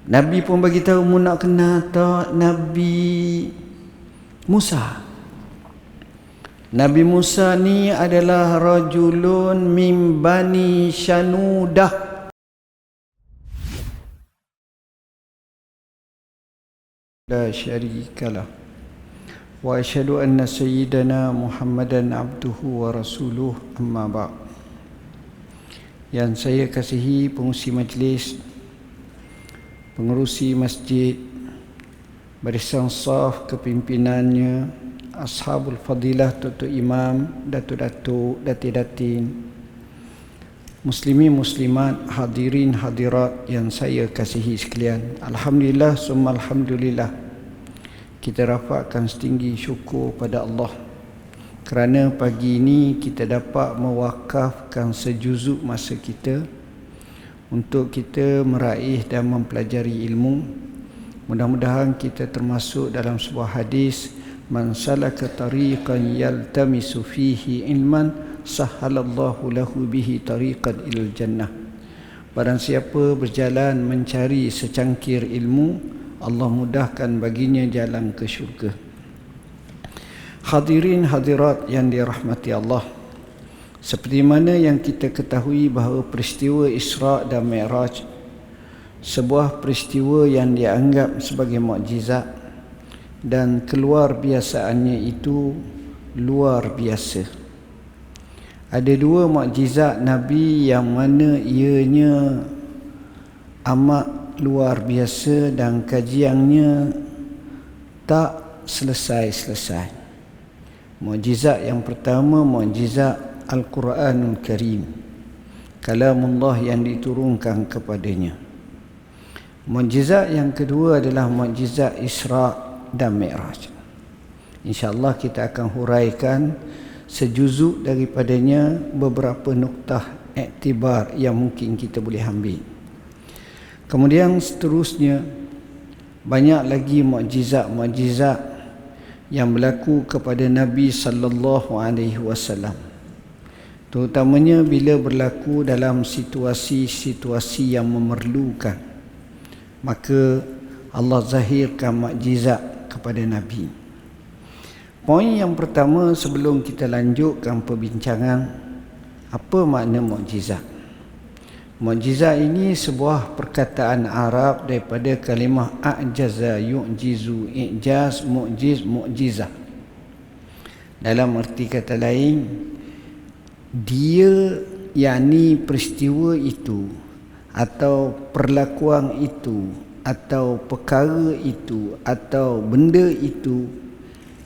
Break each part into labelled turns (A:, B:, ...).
A: Nabi pun bagi tahu mu nak kenal tak Nabi Musa. Nabi Musa ni adalah rajulun min bani Shanudah. La syarikalah. Wa asyhadu anna sayyidana Muhammadan abduhu wa rasuluh, amma ba'd. Yang saya kasihi pengurusi majlis, pengurusi masjid, barisan saf kepimpinannya, ashabul fadilah, tutu imam, datuk-datuk, dati-datin, muslimin muslimat, hadirin hadirat yang saya kasihi sekalian. Alhamdulillah summa alhamdulillah, kita rafakkan setinggi syukur pada Allah kerana pagi ini kita dapat mewakafkan sejuzuk masa kita untuk kita meraih dan mempelajari ilmu. Mudah-mudahan kita termasuk dalam sebuah hadis, man salaka tariqan yaltamisu fihi ilman sahhalallahu lahu bihi tariqan ilal jannah. Barang siapa berjalan mencari secangkir ilmu, Allah mudahkan baginya jalan ke syurga. Hadirin hadirat yang dirahmati Allah, seperti mana yang kita ketahui bahawa peristiwa Isra' dan Mi'raj, sebuah peristiwa yang dianggap sebagai mukjizat dan keluar biasaannya itu luar biasa. Ada dua mukjizat Nabi yang mana ianya amat luar biasa dan kajiannya tak selesai-selesai. Mukjizat yang pertama, mukjizat Al-Quranul Karim, kalamullah yang diturunkan kepadanya. Mukjizat yang kedua adalah mukjizat Isra' dan Mi'raj. InsyaAllah kita akan huraikan sejuzuk daripadanya, beberapa nuktah iktibar yang mungkin kita boleh ambil. Kemudian seterusnya, banyak lagi mukjizat-mukjizat yang berlaku kepada Nabi sallallahu alaihi wasallam, terutamanya bila berlaku dalam situasi-situasi yang memerlukan, maka Allah zahirkan mukjizat kepada Nabi. Poin yang pertama sebelum kita lanjutkan perbincangan, apa makna mukjizat? Mukjizat ini sebuah perkataan Arab daripada kalimah a'jaza yu'jizu, i'jaz, mu'jiz, mu'jizah. Dalam erti kata lain, dia, yakni peristiwa itu atau perlakuan itu atau perkara itu atau benda itu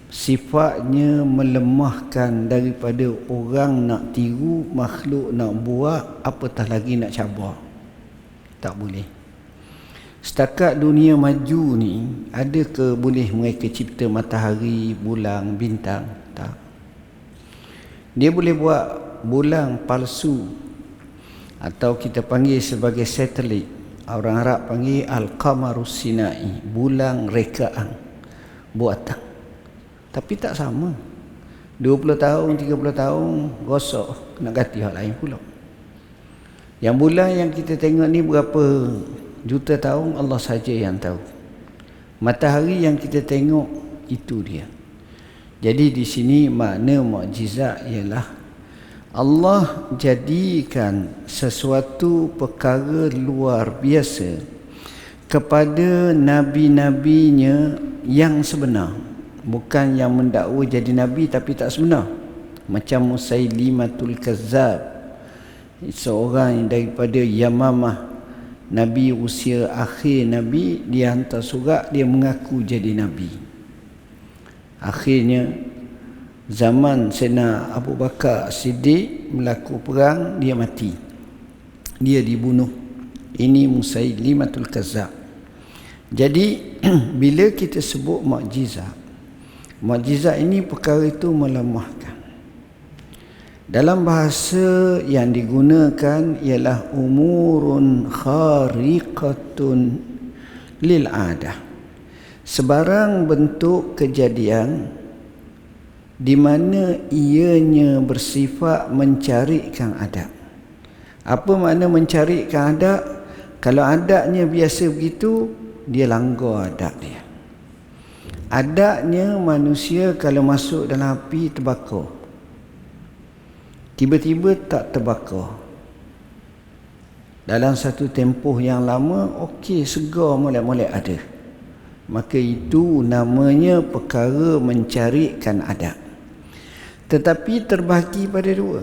A: sifatnya melemahkan daripada orang nak tiru, makhluk nak buat, apatah lagi nak cabar. Tak boleh. Setakat dunia maju ni, adakah boleh mereka cipta matahari, bulan, bintang? Tak. Dia boleh buat bulan palsu, atau kita panggil sebagai satelit. Orang Arab panggil Al-Qamarus Sinai, bulan rekaan buatan. Tapi tak sama. 20 tahun, 30 tahun rosak, nak ganti hal lain pula. Yang bulan yang kita tengok ni berapa juta tahun, Allah saja yang tahu. Matahari yang kita tengok, itu dia. Jadi di sini makna mukjizat ialah Allah jadikan sesuatu perkara luar biasa kepada nabi-nabinya yang sebenar. Bukan yang mendakwa jadi nabi tapi tak sebenar. Macam Musailimatul Kazzab, seorang daripada Yamamah, nabi usia akhir nabi, dia hantar surat, dia mengaku jadi nabi. Akhirnya zaman Sayyidina Abu Bakar Siddiq berlaku perang, dia mati, dia dibunuh. Ini Musailimatul Kazzab. Jadi bila kita sebut mukjizat, mukjizat ini perkara itu melemahkan. Dalam bahasa yang digunakan ialah umurun khariqatun lil adah. Sebarang bentuk kejadian di mana ianya bersifat mencarikan adab. Apa makna mencarikan adab? Kalau adatnya biasa begitu, dia langgar adat dia. Adatnya manusia kalau masuk dalam api terbakar. Tiba-tiba tak terbakar. Dalam satu tempoh yang lama, okey, segar molek-molek ada. Maka itu namanya perkara mencarikan adat. Tetapi terbahagi pada dua.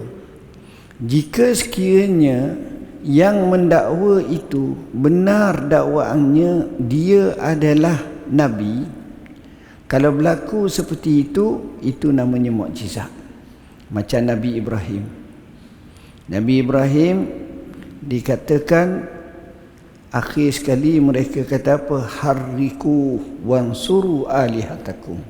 A: Jika sekiranya yang mendakwa itu benar dakwaannya dia adalah Nabi, kalau berlaku seperti itu namanya mukjizat. Macam Nabi Ibrahim. Nabi Ibrahim dikatakan akhir sekali mereka kata apa? Harriku wansuru alihatakum.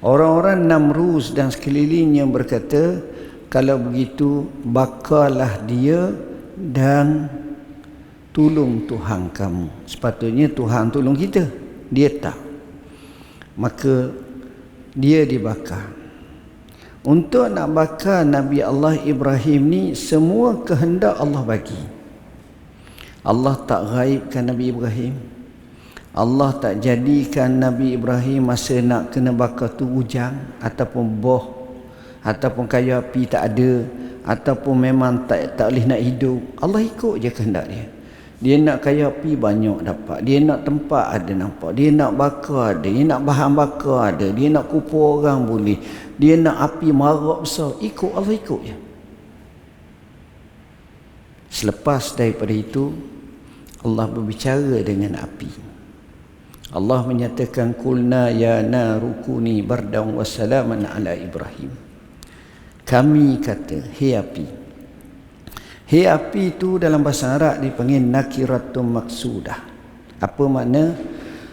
A: Orang-orang Namrus dan sekelilingnya berkata, kalau begitu bakarlah dia dan tolong Tuhan kamu. Sepatutnya Tuhan tolong kita, dia tak. Maka dia dibakar. Untuk nak bakar Nabi Allah Ibrahim ni, semua kehendak Allah bagi. Allah tak gaibkan Nabi Ibrahim. Allah tak jadikan Nabi Ibrahim masa nak kena bakar tu hujan ataupun boh ataupun kayu api tak ada ataupun memang tak boleh nak hidup. Allah ikut je kehendak dia. Dia nak kayu api banyak dapat, dia nak tempat ada nampak, dia nak bakar ada, dia nak bahan bakar ada, dia nak kupur orang boleh, dia nak api marak besar. Ikut, Allah ikut je. Selepas daripada itu, Allah berbicara dengan api. Allah menyatakan, kulna ya narukuni bardan wa salaman ala Ibrahim. Kami kata, hei api. Hei api itu dalam bahasa Arab dipanggil nakiratum maksudah. Apa makna?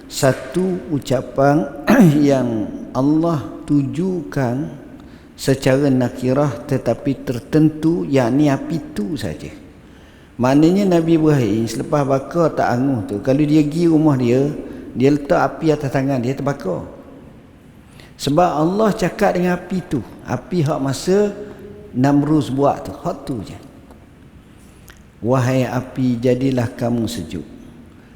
A: Satu ucapan yang Allah tujukan secara nakirah tetapi tertentu, yakni api itu saja. Maknanya Nabi Ibrahim selepas bakar tak anguh tu, kalau dia pergi rumah dia letak api atas tangan dia, terbakar. Sebab Allah cakap dengan api tu, api hak masa Namrus buat tu, hak tu je. Wahai api, jadilah kamu sejuk.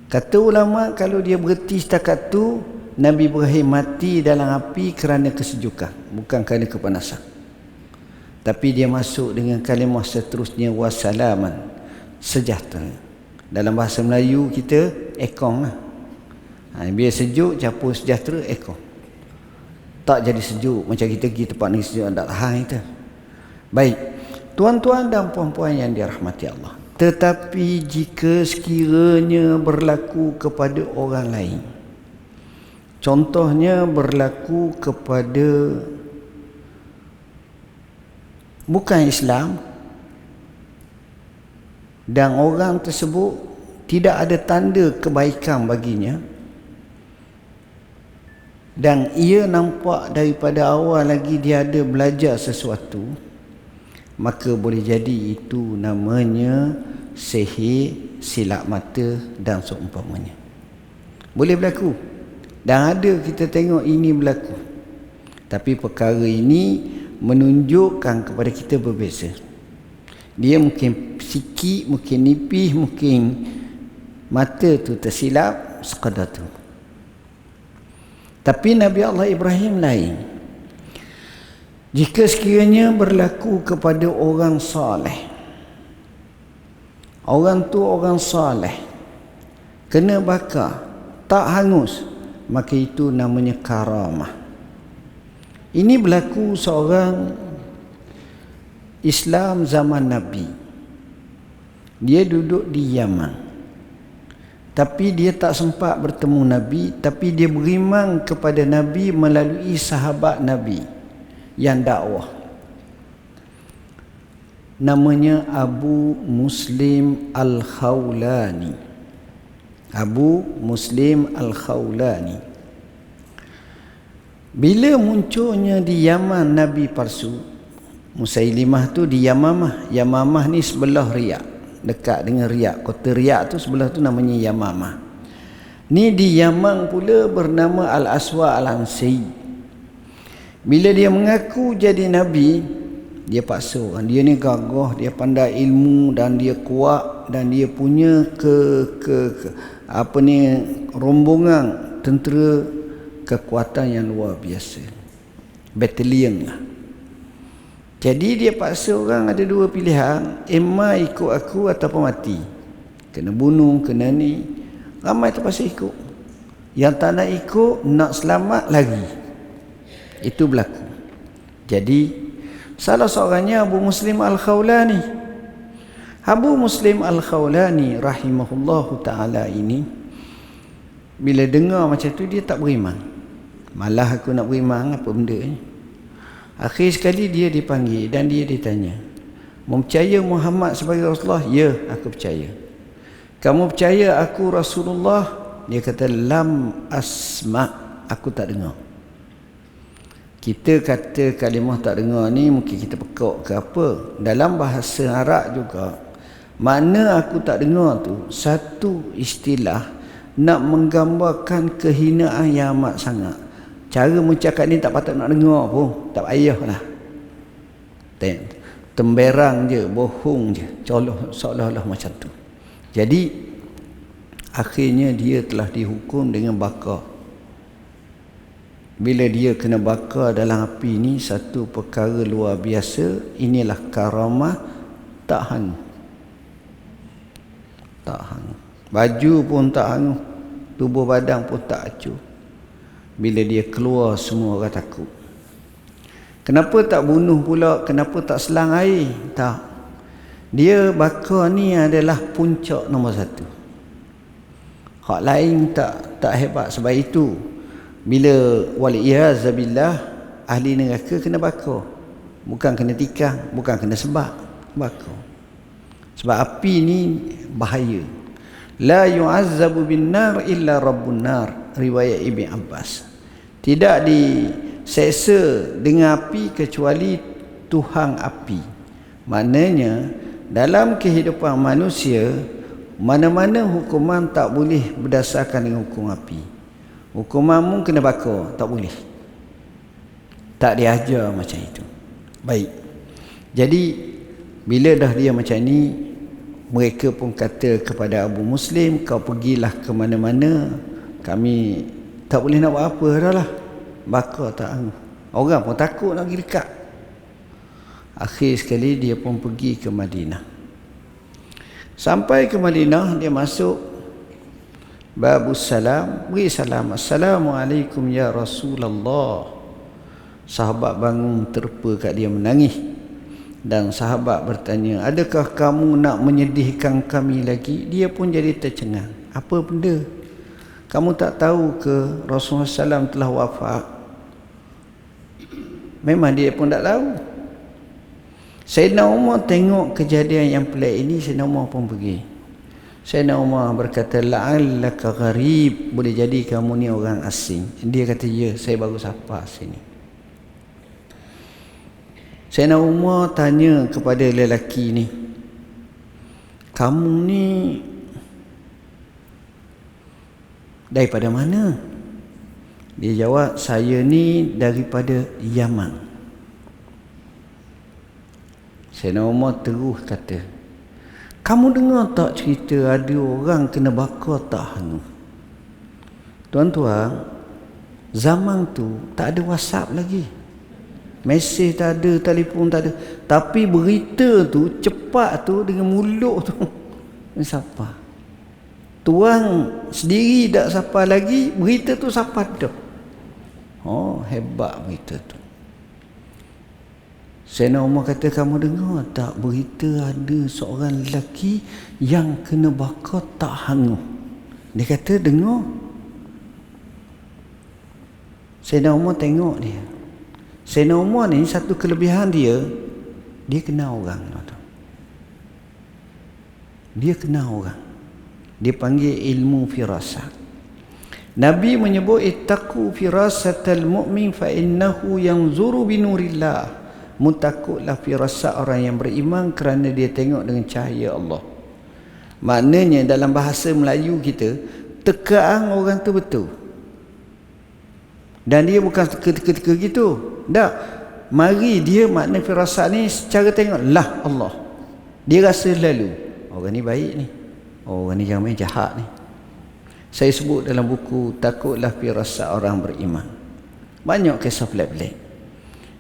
A: Kata ulama, kalau dia berhenti setakat tu, Nabi Ibrahim mati dalam api kerana kesejukan, bukan kerana kepanasan. Tapi dia masuk dengan kalimah seterusnya, wassalaman, sejahtera. Dalam bahasa Melayu kita, ekong lah. Biar sejuk, campur sejahtera, ekor. Tak jadi sejuk macam kita pergi tempat ni sejuk, tak tahan kita. Baik, tuan-tuan dan puan-puan yang dirahmati Allah, tetapi jika sekiranya berlaku kepada orang lain, contohnya berlaku kepada bukan Islam, dan orang tersebut tidak ada tanda kebaikan baginya, dan ia nampak daripada awal lagi dia ada belajar sesuatu, maka boleh jadi itu namanya sihir, silap mata dan seumpamanya. Boleh berlaku. Dan ada kita tengok ini berlaku. Tapi perkara ini menunjukkan kepada kita berbeza. Dia mungkin sikit, mungkin nipis, mungkin mata tu tersilap, sekadar tu. Tapi Nabi Allah Ibrahim lain. Jika sekiranya berlaku kepada orang saleh, orang tu orang saleh, kena bakar, tak hangus, maka itu namanya karamah. Ini berlaku seorang Islam zaman Nabi. Dia duduk di Yaman. Tapi dia tak sempat bertemu Nabi, tapi dia beriman kepada Nabi melalui sahabat Nabi yang dakwah. Namanya Abu Muslim Al-Khawlani. Abu Muslim Al-Khawlani. Bila munculnya di Yaman Nabi palsu, Musailimah tu di Yamamah. Yamamah ni sebelah Riyadh, dekat dengan Riyadh. Kota Riyadh tu sebelah tu namanya Yamamah. Ni di Yaman pula bernama Al-Aswa Al-Ansi. Bila dia mengaku jadi Nabi, Dia paksa orang. Dia ni gagah, dia pandai ilmu dan dia kuat dan dia punya rombongan tentera kekuatan yang luar biasa. Battalion lah. Jadi dia paksa orang ada dua pilihan, emma ikut aku ataupun mati. Kena bunuh, kena ni. Ramai terpaksa ikut. Yang tak nak ikut, nak selamat lagi. Itu berlaku. Jadi salah seorangnya Abu Muslim Al-Khawlani. Abu Muslim Al-Khawlani rahimahullahu ta'ala ini, bila dengar macam tu dia tak beriman. Malah aku nak beriman, apa benda ni? Akhir sekali dia dipanggil dan dia ditanya, mempercaya Muhammad sebagai Rasulullah? Ya, aku percaya. Kamu percaya aku Rasulullah? Dia kata, lam asma', aku tak dengar. Kita kata kalimah tak dengar ni mungkin kita pekak ke apa. Dalam bahasa Arab juga, makna aku tak dengar tu satu istilah nak menggambarkan kehinaan yang amat sangat. Cara mencakap ni tak patut nak dengar pun, tak payahlah. Temberang je, bohong je, seolah-olah macam tu. Jadi akhirnya dia telah dihukum dengan bakar. Bila dia kena bakar dalam api ni, satu perkara luar biasa. Inilah karamah tak hangus. Tak hangus. Baju pun tak hangus, tubuh badan pun tak hancur. Bila dia keluar, semua orang takut. Kenapa tak bunuh pula? Kenapa tak selang air? Tak. Dia bakar ni adalah puncak nombor satu. Hak lain tak hebat. Sebab itu bila wali'iyahzabillah ahli neraka kena bakar. Bukan kena tikam, bukan kena sebab, bakar. Sebab api ni bahaya. La yu'azzabu bin nar illa rabbun nar, riwayat Ibn Abbas. Tidak diseksa dengan api kecuali Tuhan api. Maknanya dalam kehidupan manusia, mana-mana hukuman tak boleh berdasarkan dengan hukum api. Hukumanmu kena bakar, tak boleh. Tak diajar macam itu. Baik. Jadi bila dah dia macam ni, mereka pun kata kepada Abu Muslim, kau pergilah ke mana-mana, kami tak boleh nak buat apa dah lah. Bakar tak hangus. Orang pun takut nak pergi dekat. Akhir sekali dia pun pergi ke Madinah. Sampai ke Madinah, dia masuk babus salam, beri salam, Assalamualaikum ya Rasulullah. Sahabat bangun terpa kat dia menangis. Dan sahabat bertanya, adakah kamu nak menyedihkan kami lagi? Dia pun jadi tercengang. Apa benda? Kamu tak tahu ke Rasulullah SAW telah wafat? Memang dia pun tak tahu. Sayyidina Umar tengok kejadian yang pelik ini, Sayyidina Umar pun pergi. Sayyidina Umar berkata, la'allaka gharib, boleh jadi kamu ni orang asing. Dia kata, ya, saya baru sampai sini. Sayyidina Umar tanya kepada lelaki ni, kamu ni daripada mana? Dia jawab, saya ni daripada Yaman. Sayyidina Umar terus kata, kamu dengar tak cerita ada orang kena bakar tak hangus? Tuan-tuan, zaman tu tak ada WhatsApp lagi. Mesej tak ada, telefon tak ada. Tapi berita tu cepat tu dengan mulut tu. Siapa? Tuang sendiri tak siapa lagi, berita tu siapa dah. Oh, hebat berita tu. Sayyidina Umar kata, kamu dengar tak berita ada seorang lelaki yang kena bakar tak hangus? Dia kata, dengar. Sayyidina Umar tengok dia. Sayyidina Umar ni satu kelebihan dia kenal orang. Dia kenal orang. Dia panggil ilmu firasat. Nabi menyebut, ittaqu firasatal mu'min fa innahu yanzuru binurillah. Mutakutlah firasat orang yang beriman kerana dia tengok dengan cahaya Allah. Maknanya dalam bahasa Melayu kita, tekaan orang tu betul. Dan dia bukan teka-teka gitu. Tak. mari dia makna firasat ni secara tengok lah Allah. Dia rasa lalu orang ni baik ni, orang ni jangan main jahat ni. Saya sebut dalam buku Takutlah Firasat Orang Beriman. Banyak kisah pelik-pelik.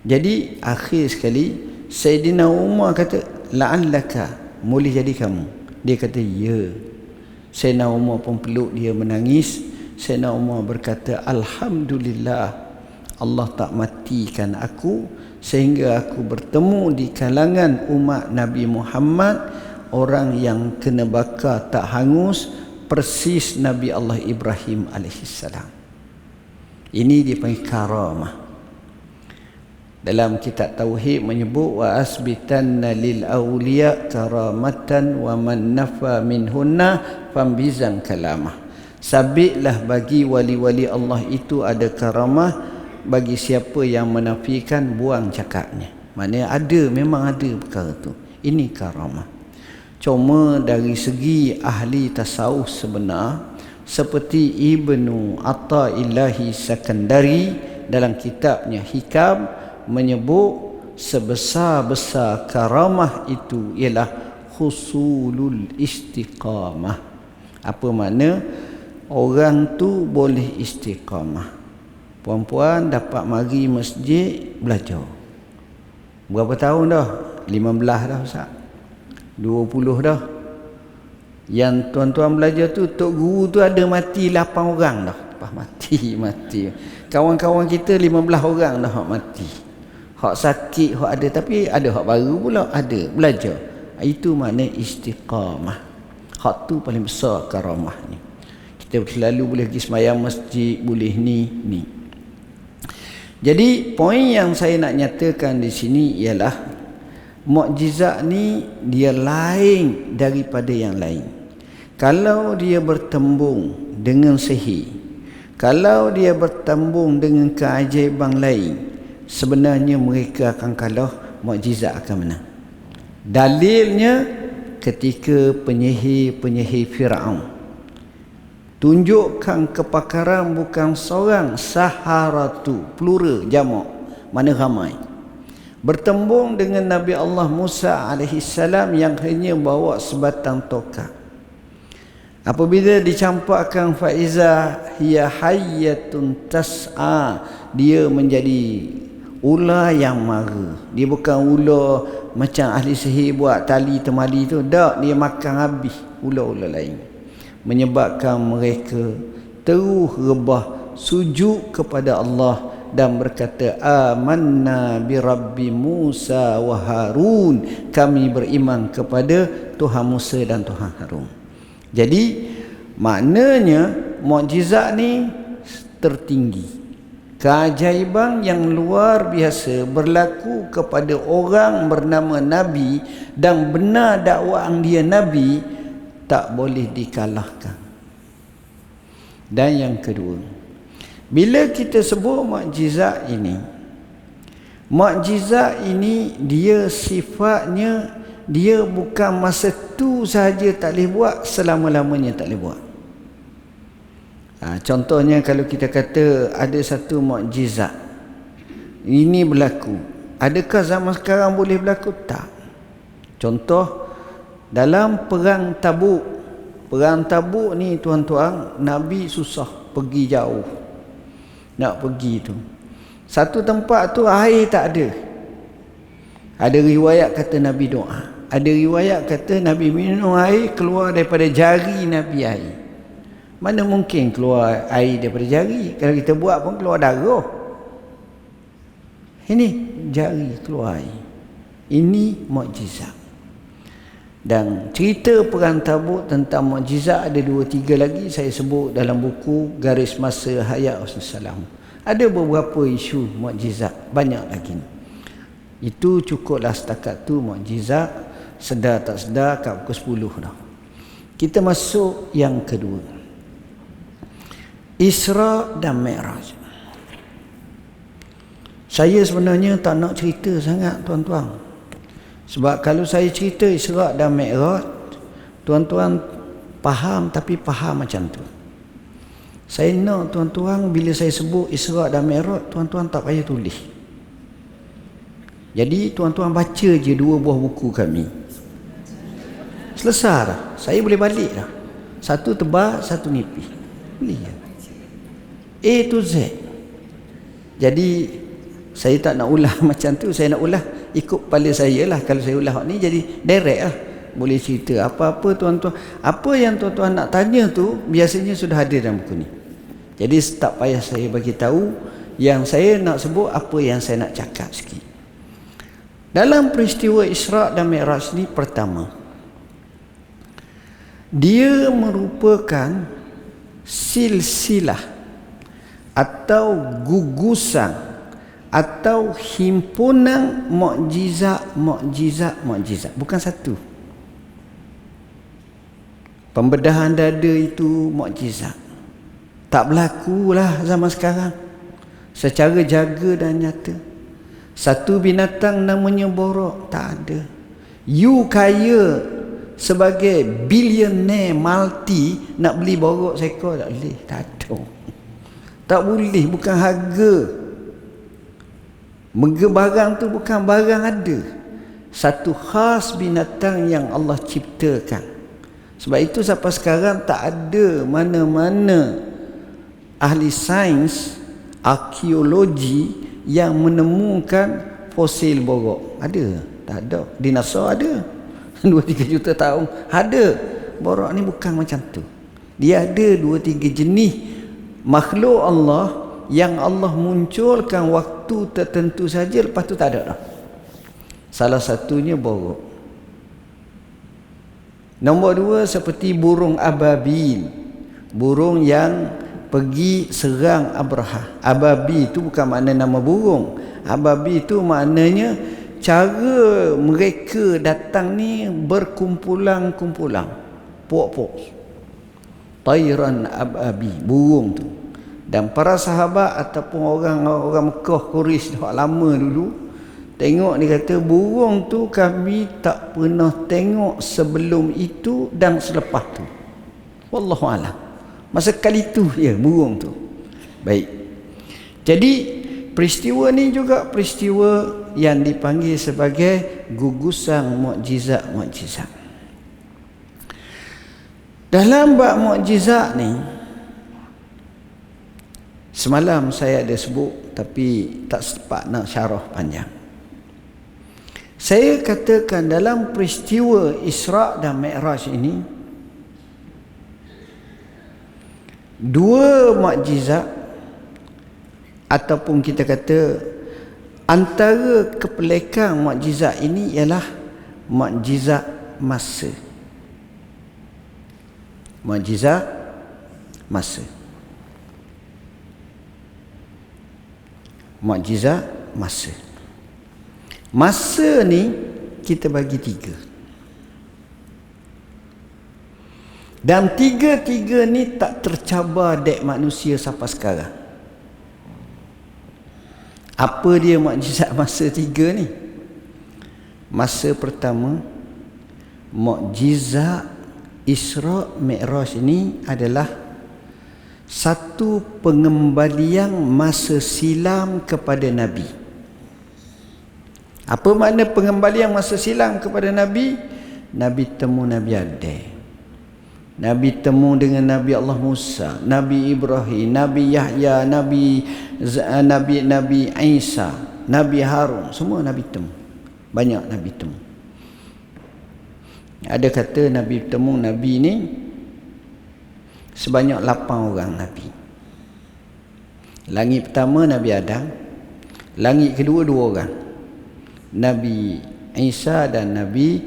A: Jadi akhir sekali Sayyidina Umar kata la'allaka, boleh jadi kamu. Dia kata ya. Sayyidina Umar pun peluk dia menangis. Sayyidina Umar berkata alhamdulillah Allah tak matikan aku sehingga aku bertemu di kalangan umat Nabi Muhammad orang yang kena bakar tak hangus persis Nabi Allah Ibrahim alaihissalam. Ini dipanggil karamah. Dalam kitab Tauhid menyebut wa asbitanna lil awliya karamatan wa man nafa minhunna fambizan kalamah. Sabitlah bagi wali-wali Allah itu ada karamah, bagi siapa yang menafikan buang cakapnya. Maknanya ada, memang ada perkara tu. Ini karamah. Cuma dari segi ahli tasawuf sebenar seperti Ibnu Athaillah Sakandari dalam kitabnya Hikam menyebut sebesar-besar karamah itu ialah husulul istiqamah. Apa makna? Orang tu boleh istiqamah. Puan-puan dapat mari masjid belajar. Berapa tahun dah? 15 dah Ustaz. 20 dah. Yang tuan-tuan belajar tu, tok guru tu ada mati 8 orang dah. Lepas mati. Kawan-kawan kita 15 orang dah hak mati. Hak sakit, hak ada. Tapi ada hak baru pula. Ada. Belajar. Itu makna istiqamah. Hak tu paling besar karamah ni. Kita selalu boleh pergi sembahyang masjid, boleh ni. Jadi poin yang saya nak nyatakan di sini ialah mukjizat ni dia lain daripada yang lain. Kalau dia bertembung dengan sihir, kalau dia bertembung dengan keajaiban lain, sebenarnya mereka akan kalah, mukjizat akan menang. Dalilnya ketika penyihir Firaun tunjukkan kepakaran bukan seorang, saharatu, plural, jamak, mana ramai, bertembung dengan Nabi Allah Musa alaihissalam yang hanya bawa sebatang tongkat. Apabila dicampakkan faiza hiya hayyatun tas'a, dia menjadi ular yang mara. Dia bukan ular macam ahli sihir buat tali temali tu, tak, dia makan habis ular-ular lain, menyebabkan mereka terus rebah sujud kepada Allah dan berkata amanna bi rabbi Musa wa Harun, kami beriman kepada Tuhan Musa dan Tuhan Harun. Jadi maknanya mukjizat ni tertinggi, keajaiban yang luar biasa berlaku kepada orang bernama Nabi dan benar dakwaan dia Nabi, tak boleh dikalahkan. Dan yang kedua, bila kita sebut mukjizat ini dia sifatnya, dia bukan masa tu sahaja tak boleh buat, selama-lamanya tak boleh buat. Contohnya kalau kita kata ada satu mukjizat ini berlaku, adakah zaman sekarang boleh berlaku? Tak. Contoh dalam perang Tabuk. Perang Tabuk ni tuan-tuan, Nabi susah pergi jauh. Nak pergi tu, satu tempat tu air tak ada. Ada riwayat kata Nabi doa, ada riwayat kata Nabi minum air keluar daripada jari Nabi air. Mana mungkin keluar air daripada jari? Kalau kita buat pun keluar darah. Ini jari keluar air. Ini mukjizat. Dan cerita perang Tabuk tentang mukjizat ada 2-3 lagi saya sebut dalam buku Garis Masa Hayat Rasulullah. Ada beberapa isu mukjizat, banyak lagi. Itu cukuplah setakat tu mukjizat, sedar tak sedar kat pukul 10 dah. Kita masuk yang kedua, Isra dan Mi'raj. Saya sebenarnya tak nak cerita sangat tuan-tuan. Sebab kalau saya cerita Isra dan Mi'raj, tuan-tuan faham, tapi faham macam tu. Saya nak tuan-tuan bila saya sebut Isra dan Mi'raj, tuan-tuan tak payah tulis. Jadi tuan-tuan baca je 2 buah buku kami. Selesai dah. Saya boleh balik dah. Satu tebal, satu nipis. Boleh ya? A to Z. Jadi saya tak nak ulah macam tu. Saya nak ulah ikut kepala saya lah. Kalau saya ulah ni jadi direct lah. Boleh cerita apa-apa tuan-tuan. Apa yang tuan-tuan nak tanya tu biasanya sudah ada dalam buku ni. Jadi tak payah saya bagi tahu. Yang saya nak sebut apa yang saya nak cakap sikit. Dalam peristiwa Isra' dan Mi'raj ni, pertama, dia merupakan silsilah atau gugusan atau himpunan mukjizat. Bukan satu. Pembedahan dada itu mukjizat. Tak berlakulah zaman sekarang. Secara jaga dan nyata. Satu binatang namanya borok. Tak ada. You kaya sebagai billionaire multi nak beli borok seekor tak boleh. Tak ada. Tak boleh. Bukan harga. Barang tu bukan barang ada. Satu khas binatang yang Allah ciptakan. Sebab itu sampai sekarang tak ada mana-mana ahli sains, arkeologi yang menemukan fosil borok. Ada? Tak ada. Dinosaur ada. 2-3 juta tahun. Ada. Borok ni bukan macam tu. Dia ada 2-3 jenis makhluk Allah yang Allah munculkan waktu tertentu saja, lepas tu tak ada dah. Salah satunya borok. Nombor 2 seperti burung ababil. Burung yang pergi serang Abraha. Ababil itu bukan makna nama burung. Ababil itu maknanya cara mereka datang ni berkumpulan-kumpulan. Pok-pok. Tayran ababil, burung tu. Dan para sahabat ataupun orang Mekah, Quraisy dah lama dulu tengok, dia kata burung tu kami tak pernah tengok sebelum itu dan selepas tu. Wallahu a'lam. Masa kali tu ya burung tu. Baik. Jadi peristiwa ni juga peristiwa yang dipanggil sebagai gugusan mukjizat. Dalam bab mukjizat ni, semalam saya ada sebut tapi tak sempat nak syarah panjang. Saya katakan dalam peristiwa Isra' dan Mi'raj ini, 2 mukjizat ataupun kita kata antara kepelekan mukjizat ini ialah mukjizat masa. Mukjizat masa. Mukjizat masa. Masa ni kita bagi 3. Dan 3 ni tak tercabar dek manusia sampai sekarang. Apa dia mukjizat masa 3 ni? Masa pertama, mukjizat Isra' Mi'raj ini adalah satu pengembalian masa silam kepada Nabi. Apa makna pengembalian masa silam kepada Nabi? Nabi temu Nabi Adam. Nabi temu dengan Nabi Allah Musa, Nabi Ibrahim, Nabi Yahya, Nabi Isa, Nabi Harun, semua Nabi temu. Banyak Nabi temu. Ada kata Nabi temu Nabi ni sebanyak 8 orang Nabi. Langit pertama Nabi Adam, langit kedua 2 orang, Nabi Isa dan Nabi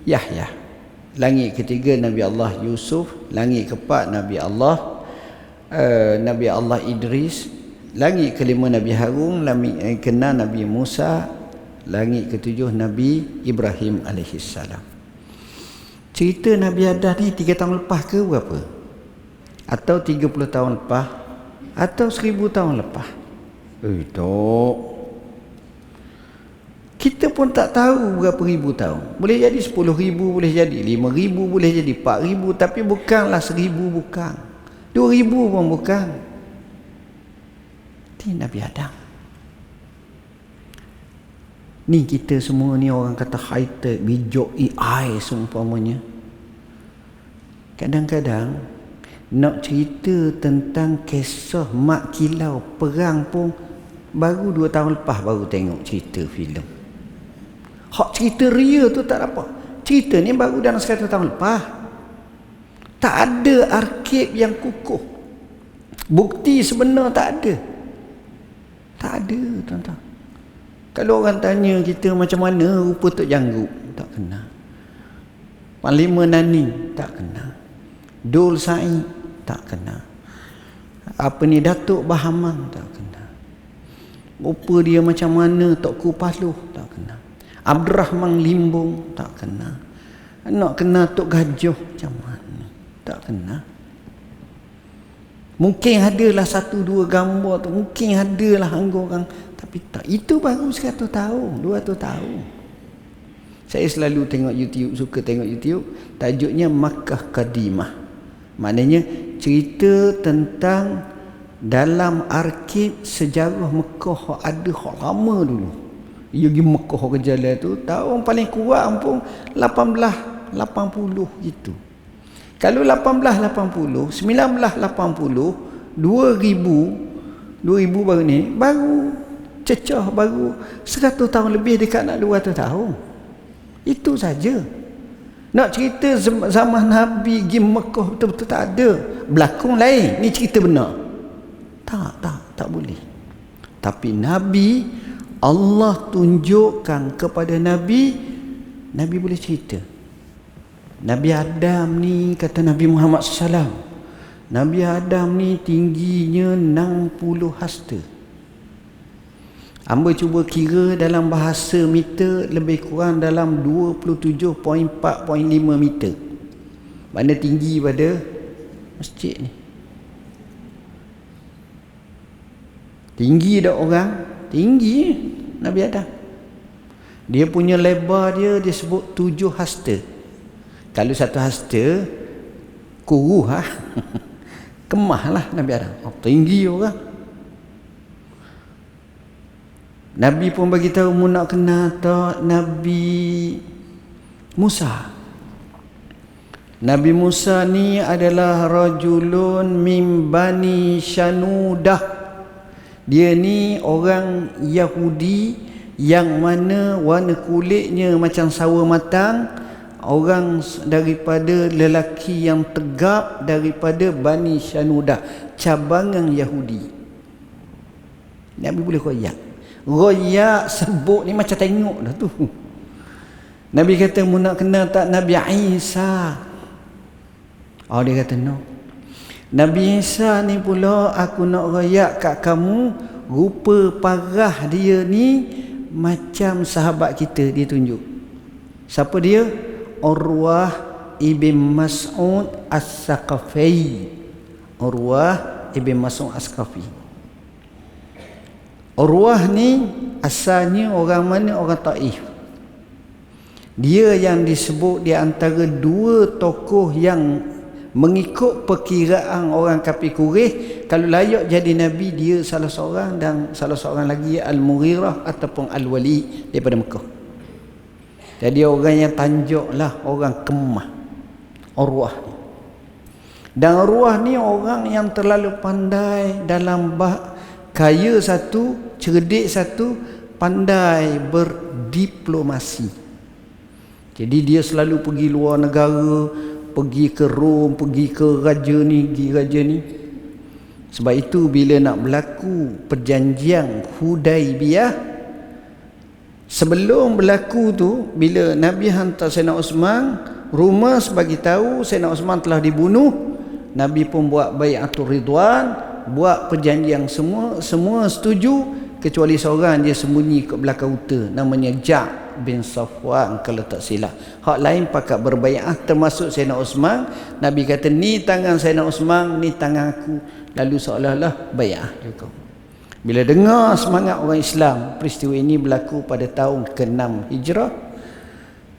A: Yahya. Langit ketiga Nabi Allah Yusuf, langit keempat Nabi Allah Idris, langit kelima Nabi Harun, langit keenam Nabi Musa, langit ketujuh Nabi Ibrahim alaihissalam. Cerita Nabi Adam ni 3 tahun lepas ke berapa? Atau 30 tahun lepas? Atau 1000 tahun lepas? Tak. Kita pun tak tahu berapa ribu tahun. Boleh jadi 10,000, boleh jadi 5,000, boleh jadi 4,000, tapi bukanlah 1,000, bukan 2,000 pun bukan. Ini Nabi Adam. Ni kita semua ni orang kata high-tech, bijak AI seumpamanya. Kadang-kadang nak cerita tentang kisah mak kilau perang pun baru 2 tahun lepas baru tengok cerita filem. Hak cerita real tu tak dapat. Cerita ni baru dalam 100 tahun lepas. Tak ada arkib yang kukuh. Bukti sebenar tak ada. Tak ada, tuan-tuan. Kalau orang tanya kita macam mana rupa Tok Janggut, tak kenal. Panglima Nani, tak kenal. Dul Said, tak kenal. Apa ni, Datuk Bahamang, tak kenal. Rupa dia macam mana Tok Paloh, tak kenal. Abdul Rahman Limbung, tak kenal. Nak kenal Tok Gajah macam mana, tak kenal. Mungkin adalah 1-2 gambar tu, mungkin adalah orang, tapi tak. Itu baru 100 tahun, 200 tahun. Saya selalu tengok YouTube, suka tengok YouTube, tajuknya Makkah Qadimah. Maknanya cerita tentang dalam arkib sejarah Mekah ada hak lama dulu. Ia pergi Mekah ke jalan tu tahun paling kurang pun 1880 gitu. Kalau 1880, 1980, 2000 baru ni, baru cecah, baru 100 tahun lebih, dekat nak 200 tahun. Itu saja. Nak cerita zaman Nabi pergi Mekah betul-betul tak ada. Berlakon lain, ni cerita benar. Tak boleh. Tapi Nabi, Allah tunjukkan kepada Nabi boleh cerita. Nabi Adam ni, kata Nabi Muhammad SAW, Nabi Adam ni tingginya 60 hasta. Hamba cuba kira dalam bahasa meter, lebih kurang dalam 27.4.5 meter. Mana tinggi pada masjid ni. Tinggi dah orang, tinggi Nabi Adam. Dia punya lebar dia sebut 7 hasta. Kalau 1 hasta kuruh kemah lah Nabi Adam. Tinggi orang. Nabi pun bagi tahu, mu nak kenal tak Nabi Musa. Nabi Musa ni adalah rajulun min bani Shanudah. Dia ni orang Yahudi yang mana warna kulitnya macam sawo matang, orang daripada lelaki yang tegap daripada Bani Shanudah, cabangan Yahudi. Nabi boleh royak sebut ni macam tengok dah tu. Nabi kata, mu nak kenal tak Nabi Isa? Dia kata no. Nabi Isa ni pula aku nak royak kat kamu, rupa parah dia ni macam sahabat kita. Dia tunjuk. Siapa dia? Urwah ibn Mas'ud As-Saqafi. Urwah ibn Mas'ud As-Saqafi. Urwah ni asalnya orang mana? Orang Taif. Dia yang disebut di antara 2 tokoh yang mengikut perkiraan orang kafir Quraisy, kalau layak jadi Nabi, dia salah seorang, dan salah seorang lagi Al-Mughirah ataupun Al-Wali daripada Mekah. Jadi orang yang tanjuklah orang Kemah, Urwah. Dan Urwah ni orang yang terlalu pandai dalam kaya satu, cerdik satu, pandai berdiplomasi. Jadi dia selalu pergi luar negara, pergi ke Rom, pergi ke raja ni, Sebab itu bila nak berlaku perjanjian Hudaibiyah, sebelum berlaku tu, bila Nabi hantar Sayyidina Osman, rumah bagi tahu Sayyidina Osman telah dibunuh, Nabi pun buat bai'atul Ridwan, buat perjanjian, semua setuju, kecuali seorang dia sembunyi kat belakang utara, namanya Ja' bin Safwan kalau tak silap. Hak lain pakat berbai'ah, termasuk Sayyidina Osman. Nabi kata, ni tangan Sayyidina Osman, ni tangan aku, lalu seolah-olah bai'ah juga. Bila dengar semangat orang Islam, peristiwa ini berlaku pada tahun ke-6 Hijrah,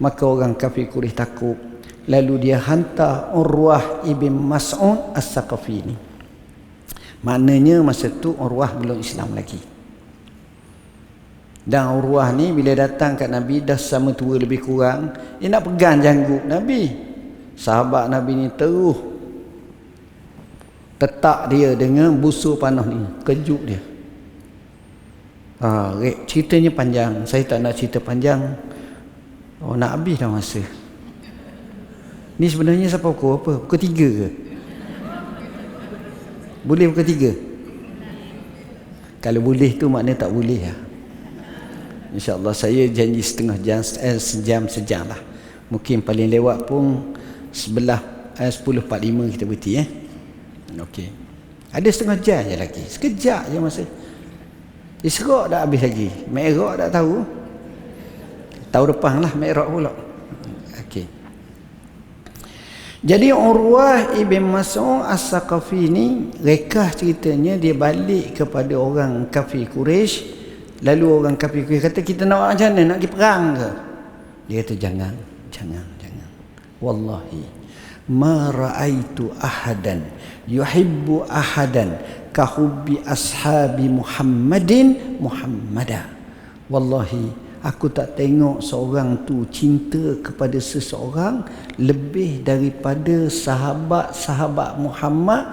A: maka orang kafir Quraisy takut. Lalu dia hantar Urwah ibn Mas'ud As-Saqafi ni. Maknanya masa tu Urwah belum Islam lagi. Dan urwah ni bila datang kat Nabi dah sama tua lebih kurang, dia nak pegang janggut Nabi. Sahabat Nabi ni terus tetak dia dengan busur panah ni, kejut dia. Ceritanya panjang, saya tak nak cerita panjang. Nak habis dah masa. Ni sebenarnya siapa pukul apa? Pukul 3 ke? Boleh pukul 3? Kalau boleh tu maknanya tak boleh lah. InsyaAllah saya janji setengah jam, sejam lah. Mungkin paling lewat pun 10.45 kita berhenti Okey. Ada setengah jam je lagi. Sekejap je masa. Isra' dah habis lagi. Mi'raj tak tahu. Tahun depan lah Mi'raj pula. Okey. Jadi Urwah ibn Mas'ud As-Saqafi ni, rekah ceritanya dia balik kepada orang kafir Quraisy. Lalu orang kafir Quraisy kata, kita nak macam mana? Nak pergi perang ke? Dia kata, jangan. Wallahi ma ra'aitu ahadan yuhibbu ahadan ka hubbi ashabi Muhammadan. Wallahi aku tak tengok seorang tu cinta kepada seseorang lebih daripada sahabat-sahabat Muhammad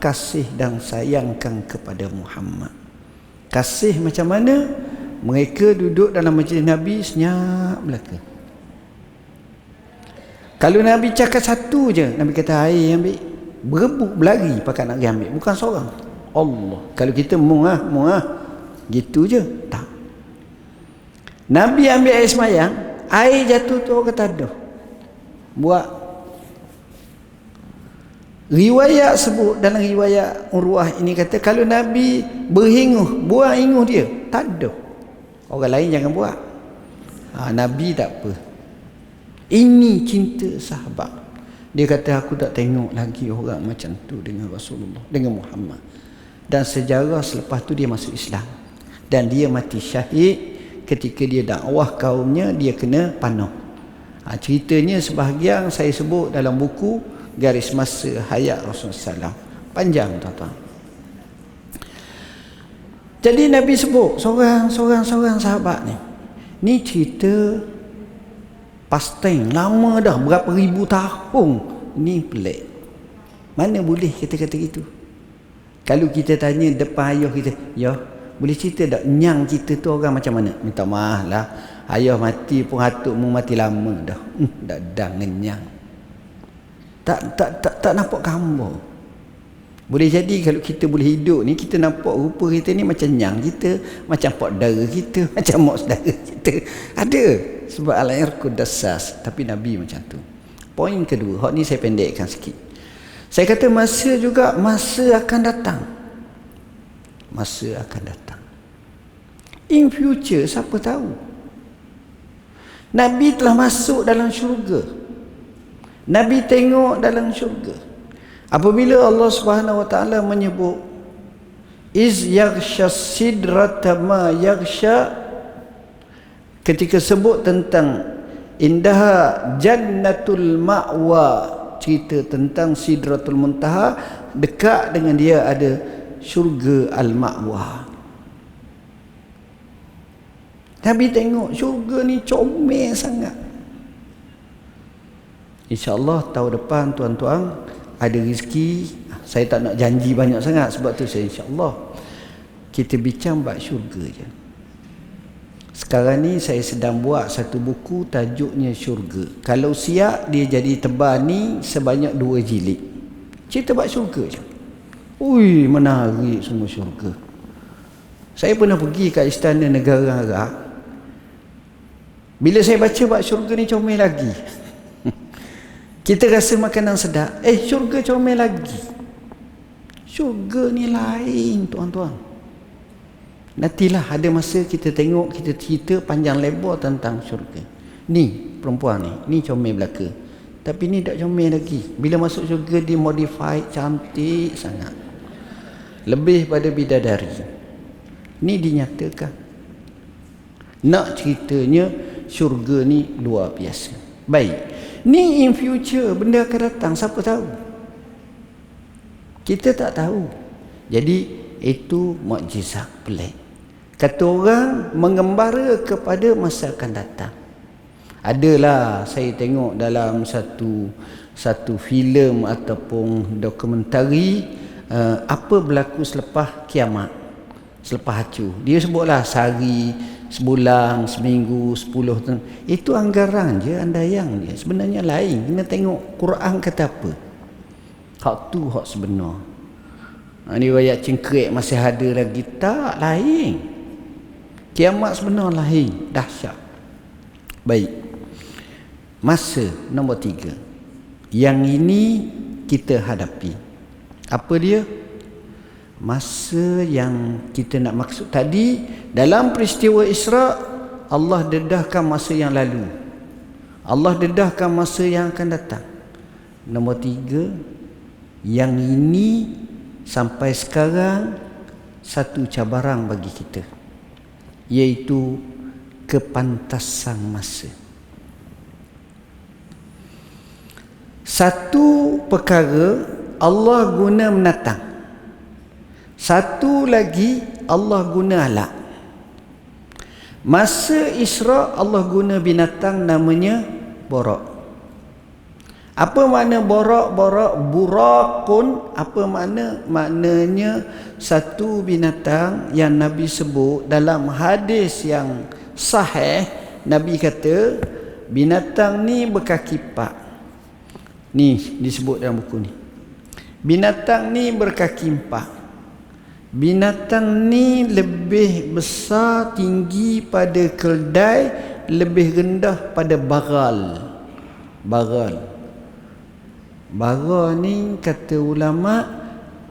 A: kasih dan sayangkan kepada Muhammad. Kasih macam mana? Mereka duduk dalam majlis Nabi senyap belaka. Kalau Nabi cakap satu je, Nabi kata air ambil, berebut berlari pakai nak pergi ambil, bukan seorang. Allah. Kalau kita muah gitu je, tak. Nabi ambil air semayang, air jatuh tu orang kata ada. Buat riwayat sebut, dalam riwayat Urwah ini kata kalau Nabi berhinguh, buang hinguh dia, tak ada. Orang lain jangan buat. Nabi tak apa. Ini cinta sahabat. Dia kata aku tak tengok lagi orang macam tu dengan Rasulullah, dengan Muhammad. Dan sejarah selepas tu dia masuk Islam. Dan dia mati syahid ketika dia dakwah kaumnya, dia kena panah. Ceritanya sebahagian saya sebut dalam buku Garis Masa Hayat Rasulullah SAW. Panjang tuan-tuan. Jadi Nabi sebut seorang sahabat ni. Ni cerita past time, lama dah, berapa ribu tahun. Ni pelik. Mana boleh kita kata gitu? Kalau kita tanya depan ayah kita, ya, boleh cerita tak nyang kita tu orang macam mana? Minta maaf lah, ayah mati pun hatukmu mati lama dah. Dah ngenyang. Tak nampak gambar. Boleh jadi kalau kita boleh hidup ni, kita nampak rupa kita ni macam nyang kita, macam pak dara kita, macam mak saudara kita. Ada. Sebab al-irqud dassas. Tapi Nabi macam tu. Poin kedua, hak ni saya pendekkan sikit. Saya kata masa akan datang. Masa akan datang. In future, siapa tahu? Nabi telah masuk dalam syurga. Nabi tengok dalam syurga. Apabila Allah Subhanahu Wa Taala menyebut iz yaghsha sidrata ma yaghsha, ketika sebut tentang indaha jannatul ma'wa, cerita tentang Sidratul Muntaha, dekat dengan dia ada syurga al-ma'wa. Nabi tengok syurga ni comel sangat. InsyaAllah tahun depan tuan-tuan ada rezeki. Saya tak nak janji banyak sangat, sebab tu saya insyaAllah kita bincang bab syurga je. Sekarang ni saya sedang buat satu buku tajuknya Syurga. Kalau siap dia jadi tebal ni sebanyak 2 jilid. Cerita bab syurga je. Ui, menarik semua syurga. Saya pernah pergi kat Istana Negara Arab. Bila saya baca bab syurga ni comel lagi. Kita rasa makanan sedap, syurga comel lagi. Syurga ni lain tuan-tuan. Nantilah ada masa kita tengok, kita cerita panjang lebar tentang syurga. Ni perempuan ni comel belaka. Tapi ni tak comel lagi. Bila masuk syurga dia modified, cantik sangat. Lebih pada bidadari. Ni dinyatakan. Nak ceritanya syurga ni luar biasa. Baik. Ni in future, benda akan datang, siapa tahu? Kita tak tahu. Jadi itu mukjizat pelik. Kata orang mengembara kepada masa akan datang. Adalah saya tengok dalam satu filem ataupun dokumentari apa berlaku selepas kiamat, selepas hancur. Dia sebutlah sehari, sebulan, seminggu, 10 tahun. Itu anggaran je, andaian dia. Sebenarnya lain. Kena tengok Quran kata apa. Hak tu hak sebenar. Ni rakyat cengkrik masih ada lagi. Tak, lain. Kiamat sebenar lain. Dahsyat. Baik. Masa nombor 3. Yang ini kita hadapi. Apa dia? Masa yang kita nak maksud tadi, dalam peristiwa Isra, Allah dedahkan masa yang lalu. Allah dedahkan masa yang akan datang. Nombor 3, yang ini sampai sekarang satu cabaran bagi kita, iaitu kepantasan masa. Satu perkara Allah guna menatang, satu lagi Allah guna alat. Masa Isra Allah guna binatang namanya borak. Apa makna borak? Burakun, apa maknanya satu binatang yang Nabi sebut dalam hadis yang sahih. Nabi kata binatang ni berkaki 4. Ni disebut dalam buku ni. Binatang ni berkaki 4. Binatang ni lebih besar, tinggi pada keldai, lebih rendah pada bagal. Bagal ni kata ulama,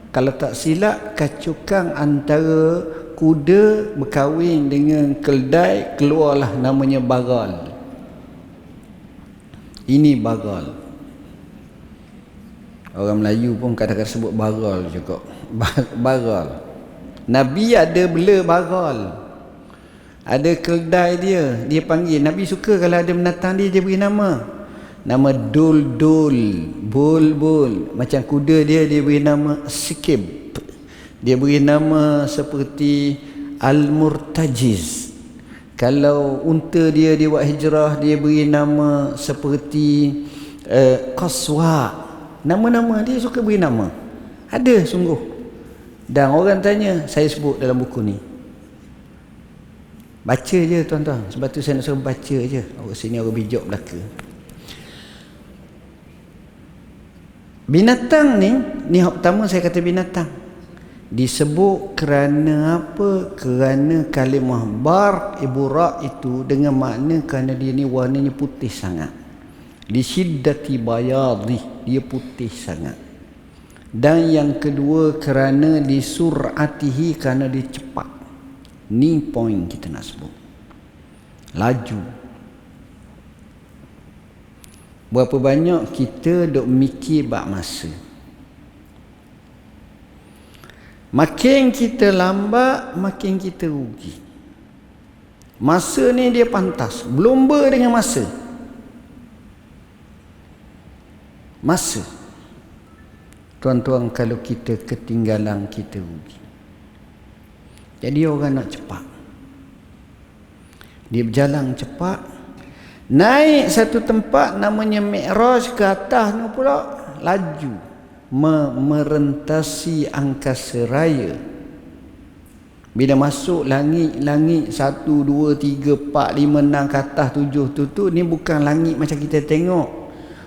A: kalau tak silap, kacukan antara kuda berkahwin dengan keldai, keluarlah namanya bagal. Ini bagal. Orang Melayu pun kadang-kadang sebut bagal juga. Bagal. Nabi ada bela bagal. Ada keldai dia panggil. Nabi suka kalau ada binatang dia beri nama. Nama Dul, Bul. Macam kuda dia beri nama Sikib. Dia beri nama seperti Al-Murtajiz. Kalau unta dia buat hijrah, dia beri nama seperti Qaswa. Nama-nama dia suka beri nama. Ada sungguh. Dan orang tanya, saya sebut dalam buku ni. Baca je tuan-tuan. Sebab tu saya nak suruh baca je. Orang sini orang bijak belaka. Binatang ni hak pertama saya kata binatang. Disebut kerana apa? Kerana kalimah burak itu dengan makna kerana dia ni warnanya putih sangat. Li syiddati bayadhi, dia putih sangat. Dan yang kedua kerana li sur'atihi, kerana dia cepat. Ni point kita nak sebut. Laju. Berapa banyak kita duk mikir bab masa. Makin kita lambat, makin kita rugi. Masa ni dia pantas. Berlumba dengan masa. Masa. Tuan-tuan, kalau kita ketinggalan, kita rugi. Jadi orang nak cepat. Dia berjalan cepat. Naik satu tempat namanya Mi'raj ke atas ni pula laju. Merentasi angkasa raya. Bila masuk langit-langit 1, 2, 3, 4, 5, 6 ke atas 7 tu ni bukan langit macam kita tengok.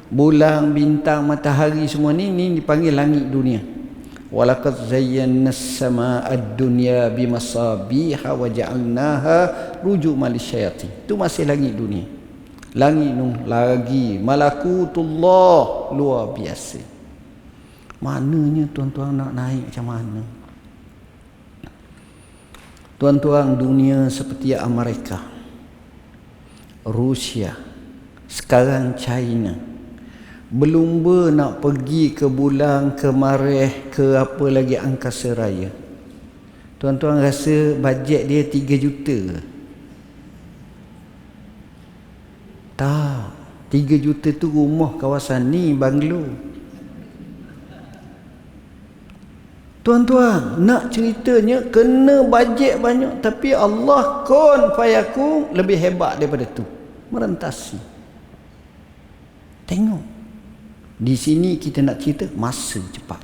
A: Bulan, bintang, matahari semua ni dipanggil langit dunia. Walaqad zayyana as-samaa'a ad-dunya bimasabiha wa ja'alnaha rujuman lisyayatin. Itu masih langit dunia. Langit tu lagi malakutullah, luar biasa. Maknanya tuan-tuan nak naik macam mana? Tuan-tuan, dunia seperti Amerika, Rusia, sekarang China, berlumba nak pergi ke bulan, ke Marikh, ke apa lagi angkasa raya. Tuan-tuan rasa bajet dia 3 juta ke? Tak. 3 juta tu rumah kawasan ni, banglo. Tuan-tuan, nak ceritanya kena bajet banyak, tapi Allah kun fayakun lebih hebat daripada tu. Merentasi. Tengok. Di sini kita nak cerita masa cepat.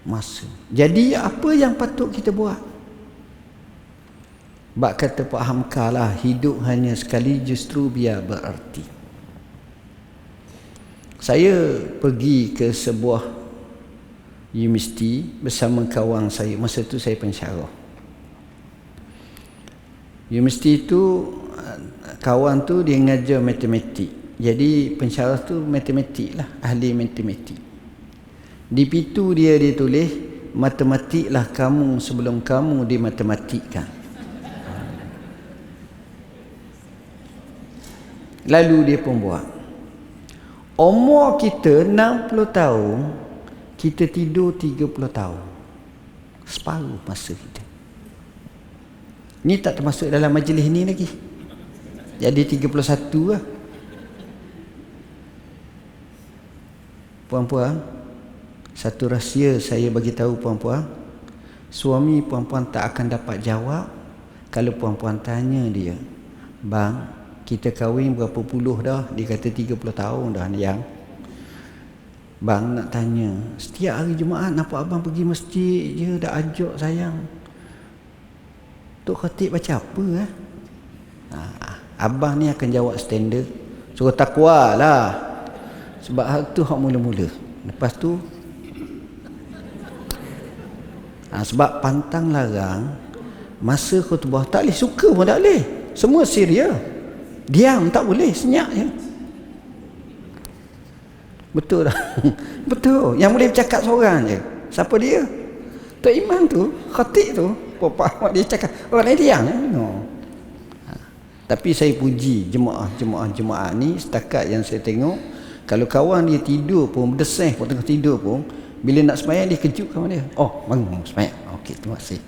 A: Masa. Jadi apa yang patut kita buat? Bak kata Pak Hamka lah, hidup hanya sekali, justru biar berarti. Saya pergi ke sebuah universiti bersama kawan saya. Masa tu saya pensyarah. Universiti tu, kawan tu dia ngajar matematik. Jadi pensyarah tu matematik lah, ahli matematik. Di pitu dia tulis, matematiklah kamu sebelum kamu dimatematikkan. Lalu dia pun buat. Umur kita 60 tahun, kita tidur 30 tahun. Separuh masa kita. Ni tak termasuk dalam majlis ni lagi. Jadi 31 lah. Puan-puan, satu rahsia saya bagi tahu puan-puan. Suami puan-puan tak akan dapat jawab kalau puan-puan tanya dia, "Bang, kita kahwin berapa puluh dah?" Dia kata 30 tahun dah yang. "Bang nak tanya, setiap hari Jumaat nampak abang pergi masjid je, dah ajak sayang. Tok Khatib baca apa abang ni akan jawab standard, suruh takwa lah. Sebab hal tu hak mula-mula. Lepas tu sebab pantang larang, masa khutbah tak boleh suka pun tak boleh. Semua serius. Diam tak boleh, senyap je. Betul tak? Betul. Yang boleh bercakap seorang je. Siapa dia? Tok Imam tu, khatib tu, Bapak dia cakap, orang lain diam. No. Tapi saya puji jemaah ni, setakat yang saya tengok, kalau kawan dia tidur pun, berdesah pun tengah tidur pun, bila nak sembahyang dia kejutkan dia. Oh, bangun sembahyang. Okey, terima kasih.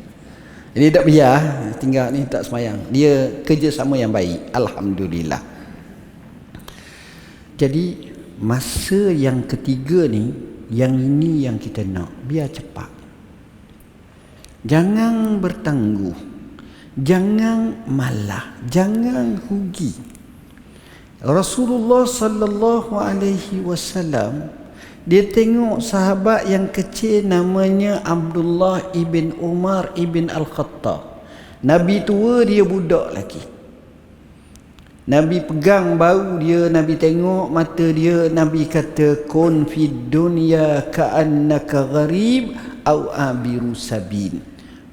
A: Jadi tak biar tinggal ni tak sembahyang. Dia kerjasama yang baik. Alhamdulillah. Jadi masa yang ketiga ni, yang ini yang kita nak, biar cepat. Jangan bertangguh, jangan malah, jangan rugi. Rasulullah sallallahu alaihi wasallam, dia tengok sahabat yang kecil namanya Abdullah ibn Umar ibn Al-Khattab. Nabi tua, dia budak lagi. Nabi pegang bau dia, Nabi tengok mata dia, Nabi kata, "Kun fid dunya ka'annaka gharib au abiru sabil."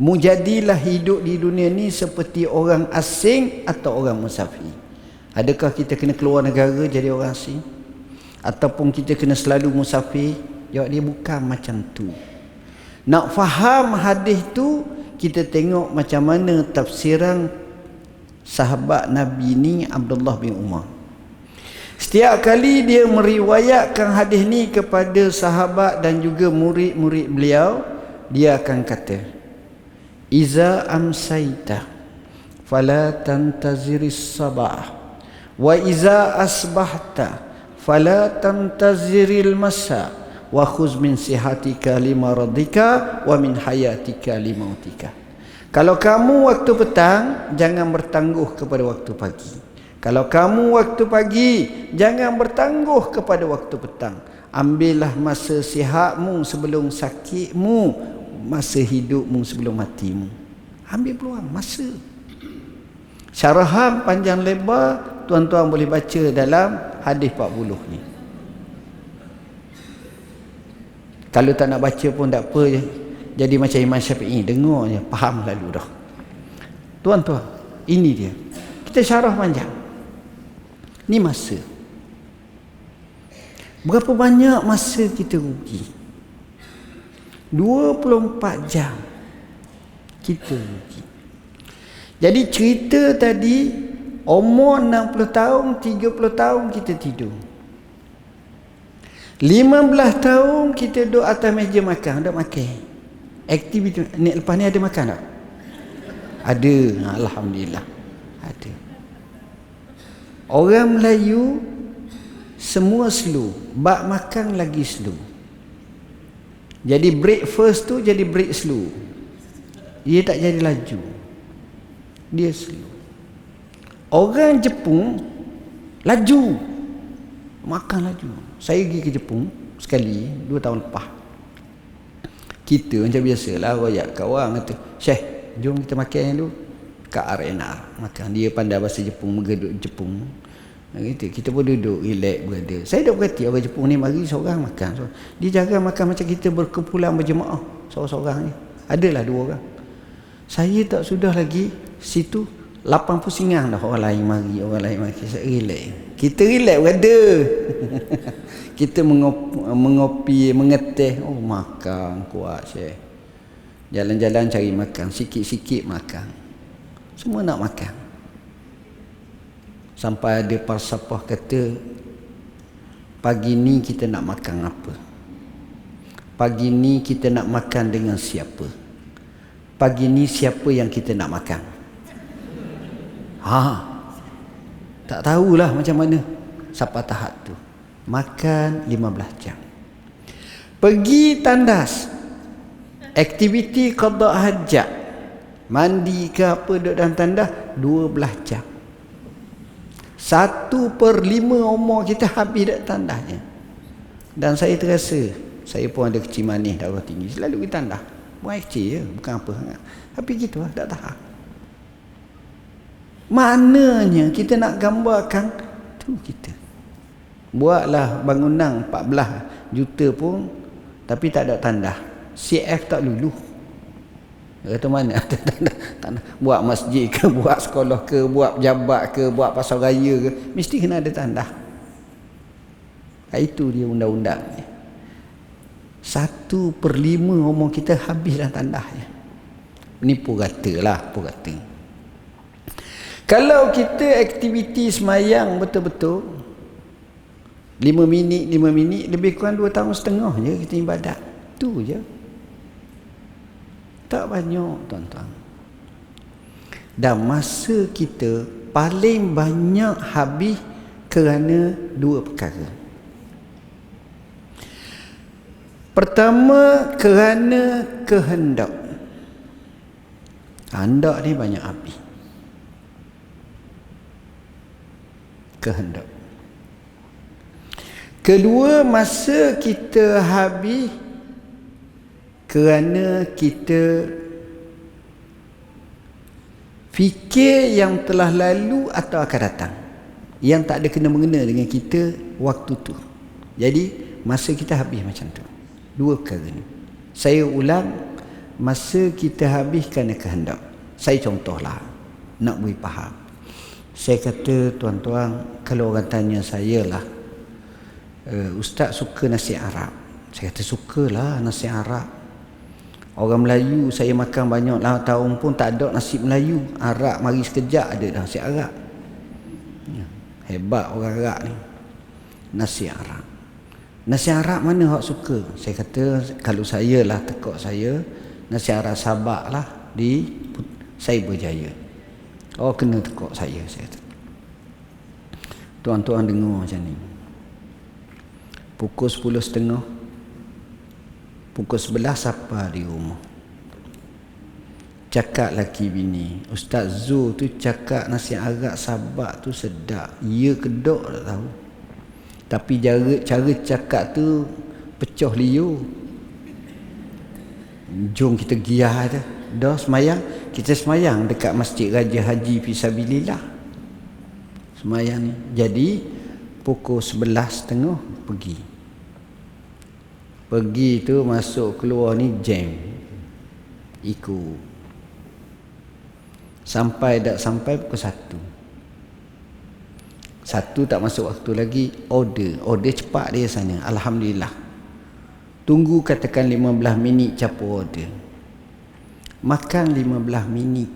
A: Mujadilah hidup di dunia ni seperti orang asing atau orang musafir. Adakah kita kena keluar negara jadi orang asing? Ataupun kita kena selalu musafir? Jawab dia, bukan macam tu. Nak faham hadis tu, kita tengok macam mana tafsiran sahabat Nabi ni Abdullah bin Umar. Setiap kali dia meriwayatkan hadis ni kepada sahabat dan juga murid-murid beliau, dia akan kata, "Iza amsaita fala tantaziris sabah, wa iza asbahta fala tantaziril masa, wa khuz min sihatika limaradika wa min hayatika limautika." Kalau kamu waktu petang, jangan bertangguh kepada waktu pagi. Kalau kamu waktu pagi, jangan bertangguh kepada waktu petang. Ambillah masa sihatmu sebelum sakitmu, masa hidupmu sebelum matimu. Ambil peluang masa. Syarahan panjang lebar tuan-tuan boleh baca dalam hadis 40 ni. Kalau tak nak baca pun tak apa je. Jadi macam Imam Syafi'i, dengar je, faham lalu dah. Tuan-tuan, ini dia. Kita syarah panjang. Ni masa. Berapa banyak masa kita rugi? 24 jam kita rugi. Jadi cerita tadi, umur 60 tahun, 30 tahun kita tidur. 15 tahun kita duduk atas meja makan, duduk makan. Aktiviti ni lepas ni ada makan tak? Ada, alhamdulillah. Ada. Orang Melayu semua slow, bab makan lagi slow. Jadi break first tu jadi break slow. Dia tak jadi laju. Dia slow. Orang Jepun laju. Makan laju. Saya pergi ke Jepun sekali 2 tahun lepas. Kita macam biasalah royak kawan kata, "Syekh, jom kita makan dulu kat R&R." Makan. Dia pandai bahasa Jepun, mengaduk Jepun. Kita pun duduk relax berada. Saya dah berhati orang Jepun ni mari seorang makan. So, dia jaga makan macam kita berkumpulan berjemaah. Seorang-seorang ni. Adalah 2 orang. Saya tak sudah lagi situ 80 singang dah orang lain mari. Saya relax. Kita relax berada. Kita mengopi, mengeteh. Oh, makan kuat Syekh. Jalan-jalan cari makan, sikit-sikit makan. Semua nak makan. Sampai ada falsafah kata, pagi ni kita nak makan apa? Pagi ni kita nak makan dengan siapa? Pagi ni siapa yang kita nak makan? Tak tahulah macam mana sampai tahap tu. Makan 15 jam. Pergi tandas. Aktiviti qada hajat. Mandi ke apa duduk dalam tandas 12 jam. 1/5 umur kita habis dekat tandahnya. Dan saya terasa, saya pun ada kecil manis, darah tinggi, selalu pergi tandah. Buat kecil je, bukan apa sangat. Tapi gitu lah, tak tahan. Maknanya kita nak gambarkan tu kita. Buatlah bangunan 14 juta pun, tapi tak ada tandah. CF tak luluh. Dia kata mana tanah. Buat masjid ke, buat sekolah ke, buat pejabat ke, buat pasar raya ke, mesti kena ada tandah. Itu dia undang-undang ni. 1/5 umur kita habis dalam tandah je. Ni purata lah, purata. Kalau kita aktiviti semayang betul-betul 5 minit lebih kurang 2 tahun setengah je kita ibadat. Tu je. Tak banyak, tuan-tuan. Dan masa kita paling banyak habis kerana 2 perkara. Pertama, kerana kehendak. Kehendak ni banyak habis. Kehendak. Kedua, masa kita habis kerana kita fikir yang telah lalu atau akan datang, yang tak ada kena-mengena dengan kita waktu tu. Jadi masa kita habis macam tu. 2 perkara ni. Saya ulang, masa kita habis kerana kehendak. Saya contohlah nak beri faham. Saya kata, tuan-tuan, kalau orang tanya saya lah, Ustaz suka nasi Arab. Saya kata sukalah nasi Arab. Orang Melayu saya makan banyak lah tahun pun tak ada nasi Melayu. Arab mari sekejap ada dah nasi Arab. Hebat orang Arab ni. Nasi Arab. Nasi Arab mana awak suka? Saya kata kalau saya lah, tekak saya, nasi Arab Sabak lah di Cyberjaya. Oh, kena tekak saya kata. Tuan-tuan dengar macam ni. Pukul 10.30, pukul 11 siapa di rumah. Cakap laki bini, Ustaz Zul tu cakap nasi Arab Sabak tu sedap. Ya kedok tak tahu. Tapi cara cakap tu pecah liur. Jom kita giah dah. Dah semayang, kita semayang dekat Masjid Raja Haji Fisabilillah. Semayang ni. Jadi pukul 11.30 pergi. Pergi tu masuk keluar ni jam. Ikut. Sampai pukul 1. 1 tak masuk waktu lagi, order cepat dia sana. Alhamdulillah. Tunggu katakan 15 minit capur order. Makan 15 minit.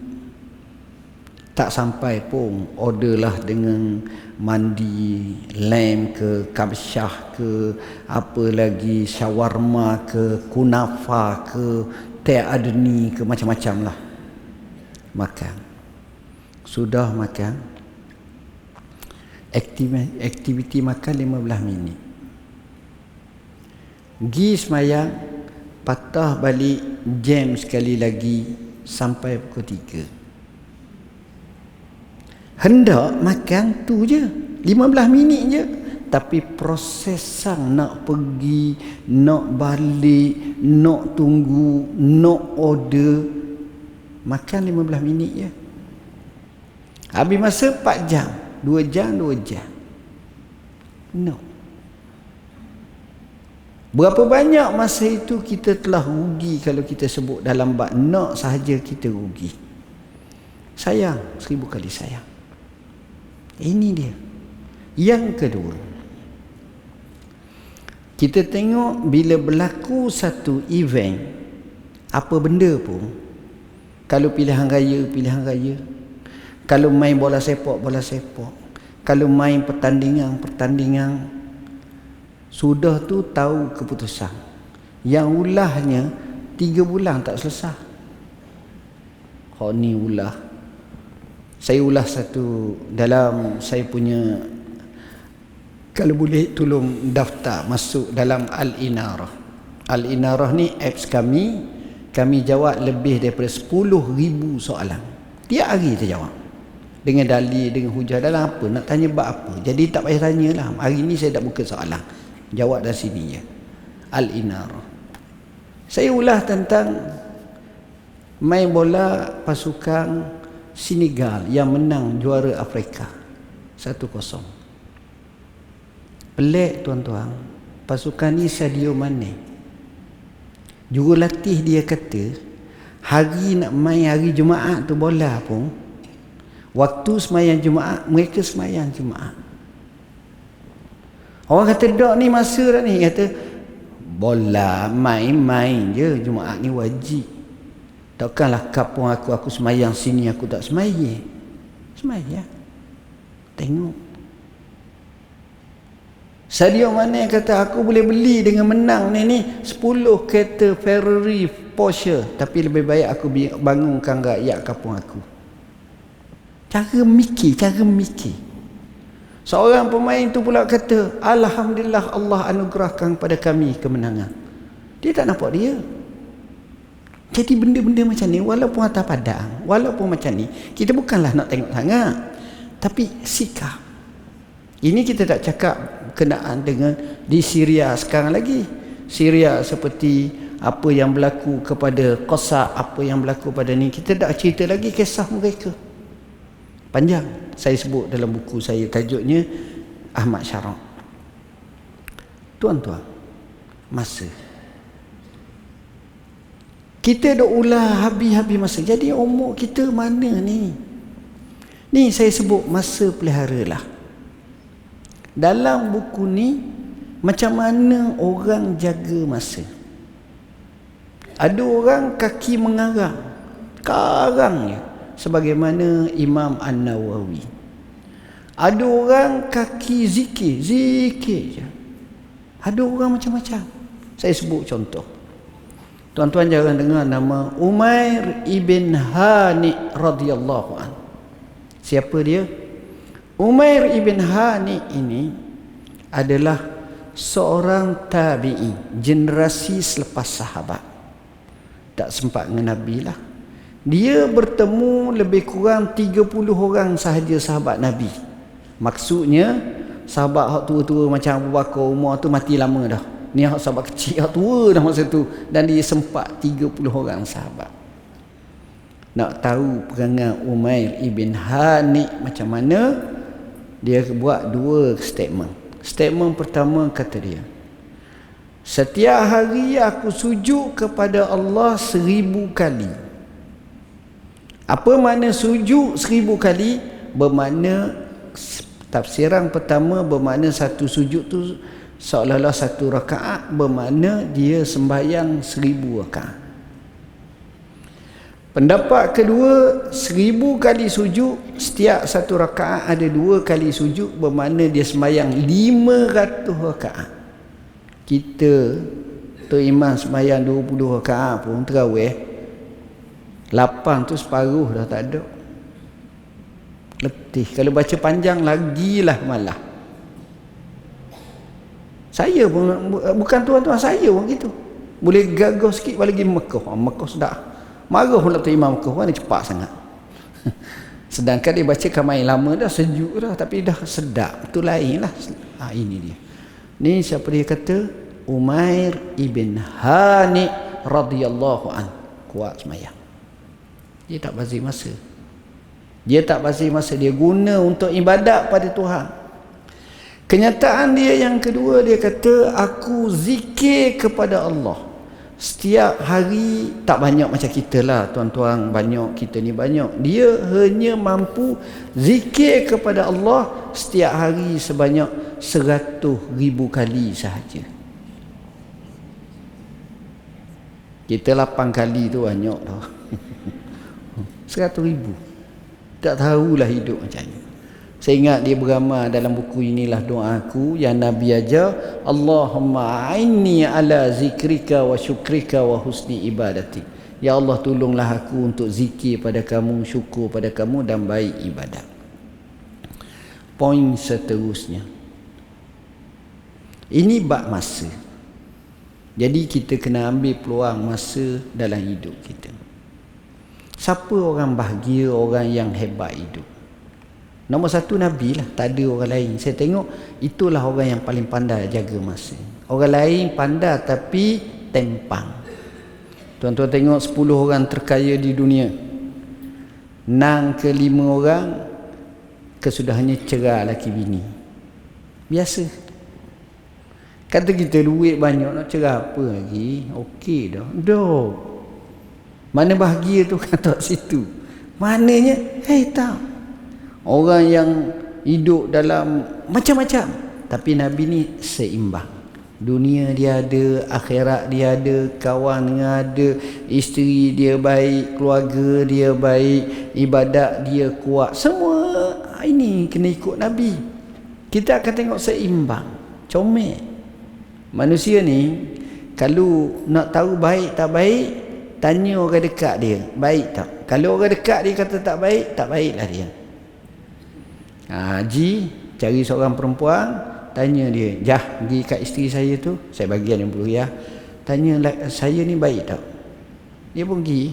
A: Tak sampai pun order lah dengan mandi lamb ke, kabsyah ke, apa lagi, shawarma ke, kunafa ke, teh adni ke, macam-macam lah. Makan. Sudah makan, aktiviti makan 15 minit. Pergi semayang, patah balik, jam sekali lagi sampai pukul 3. Hendak makan tu je 15 minit je, tapi proses sang nak pergi, nak balik, nak tunggu, nak order, makan 15 minit je. Habis masa 4 jam, 2 jam. No. Berapa banyak masa itu kita telah rugi kalau kita sebut dalam bab nak sahaja kita rugi. Sayang, 1000 kali sayang. Ini dia. Yang kedua, kita tengok bila berlaku satu event, apa benda pun, kalau pilihan raya, kalau main bola sepak, kalau main pertandingan, sudah tu tahu keputusan. Yang ulahnya 3 bulan tak selesai. Ni ulah. Saya ulah satu dalam saya punya, kalau boleh tolong daftar masuk dalam Al-Inarah. Al-Inarah ni apps kami jawab lebih daripada 10,000 soalan. Tiap hari kita jawab. Dengan dalil, dengan hujah, dalam apa, nak tanya bab apa. Jadi tak payah tanyalah. Hari ni saya dah buka soalan. Jawab dari sini je. Al-Inarah. Saya ulah tentang main bola pasukan Senegal yang menang juara Afrika 1-0. Pelik tuan-tuan, pasukan ni Sadio Mane. Jurulatih dia kata hari nak main hari Jumaat tu bola pun, waktu semayang Jumaat mereka semayang Jumaat. Orang kata dak ni masa dah ni, kata bola main-main je, Jumaat ni wajib. Takkanlah kapung aku semayang sini aku tak semayang. Semayang. Tengok. Sadio Mane kata aku boleh beli dengan menang ni 10 kereta Ferrari Porsche, tapi lebih baik aku bangunkan rakyat kapung aku. Cara mikir. Seorang pemain tu pula kata, alhamdulillah Allah anugerahkan pada kami kemenangan. Dia tak nampak dia. Jadi benda-benda macam ni, walaupun atas padang, walaupun macam ni, kita bukanlah nak tengok sangat, tapi sikap. Ini kita tak cakap kenaan dengan di Syria sekarang lagi. Syria seperti apa yang berlaku kepada Qassam, apa yang berlaku pada ni, kita tak cerita lagi kisah mereka. Panjang. Saya sebut dalam buku saya, tajuknya Ahmad Syaraq. Tuan-tuan, masa kita dah ulah habis-habis masa. Jadi umur kita mana ni? Ni saya sebut masa pelihara lah. Dalam buku ni, macam mana orang jaga masa. Ada orang kaki mengarang, karangnya, sebagaimana Imam An-Nawawi. Ada orang kaki zikir je. Ada orang macam-macam. Saya sebut contoh. Tuan-tuan jangan dengar nama Umair ibn Hani radhiyallahu an. Siapa dia? Umair ibn Hani ini adalah seorang tabi'i, generasi selepas sahabat. Tak sempat dengan Nabi lah. Dia bertemu lebih kurang 30 orang sahaja sahabat Nabi. Maksudnya sahabat hak tua-tua macam Abu Bakar, Umar tu mati lama dah. Ni hak sahabat kecil, hak tua dah masa tu, dan dia sempat 30 orang sahabat. Nak tahu perangai Umair ibn Hani macam mana? Dia buat 2 statement. Statement pertama kata dia, setiap hari aku sujud kepada Allah 1000 kali. Apa makna sujud 1000 kali? Bermakna, tafsiran pertama bermakna satu sujud tu seolah-olah 1 rakaat, bermakna dia sembahyang 1000 rakaat. Pendapat kedua, 1000 kali sujud, setiap 1 rakaat ada 2 kali sujud, bermakna dia sembahyang 500 rakaat. Kita tu imam sembahyang 20 rakaat pun terawih 8 tu separuh dah tak ada. Letih. Kalau baca panjang lagilah malah. Saya pun, bukan tuan-tuan, saya pun gitu. Boleh gagah sikit balik pergi Mekah. Mekah sedap. Marah pula tu Imam Mekah ni cepat sangat. Sedangkan dia baca main lama dah, sejuk dah, tapi dah sedap. Itu lain lah. Ini dia. Ni siapa dia kata? Umair ibn Hani radhiyallahu an. Kuat semayang. Dia tak bazir masa. Dia tak bazir masa. Dia guna untuk ibadat pada Tuhan. Kenyataan dia yang kedua, dia kata, aku zikir kepada Allah setiap hari. Tak banyak macam kita lah tuan-tuan, banyak, kita ni banyak. Dia hanya mampu zikir kepada Allah setiap hari sebanyak 100,000 kali sahaja. Kita 8 kali tu banyak dah. 100,000. Tak tahulah hidup macam ni. Saya ingat dia beramal dalam buku inilah doaku yang Nabi ajar, Allahumma a'inni ala zikrika wa syukrika wa husni ibadati. Ya Allah, tolonglah aku untuk zikir pada kamu, syukur pada kamu dan baik ibadat. Poin seterusnya, ini bab masa. Jadi kita kena ambil peluang masa dalam hidup kita. Siapa orang bahagia, orang yang hebat hidup? Nombor satu Nabi lah, tak ada orang lain. Saya tengok itulah orang yang paling pandai jaga masa. Orang lain pandai tapi tempang. Tuan-tuan tengok 10 orang terkaya di dunia, 6 ke 5 orang kesudahannya cerai laki bini. Biasa. Kata kita duit banyak, nak cerai apa lagi? Okey dah. Dah. Mana bahagia tu kata situ. Maknanya, tak. Orang yang hidup dalam macam-macam, tapi Nabi ni seimbang. Dunia dia ada, akhirat dia ada, kawan dia ada, isteri dia baik, keluarga dia baik, ibadat dia kuat. Semua ini kena ikut Nabi. Kita akan tengok seimbang, comel. Manusia ni kalau nak tahu baik tak baik, tanya orang dekat dia, baik tak? Kalau orang dekat dia kata tak baiklah dia. Haji cari seorang perempuan, tanya dia, jah pergi kat isteri saya tu, saya bagian RM60, tanya saya ni baik tak? Dia pun pergi,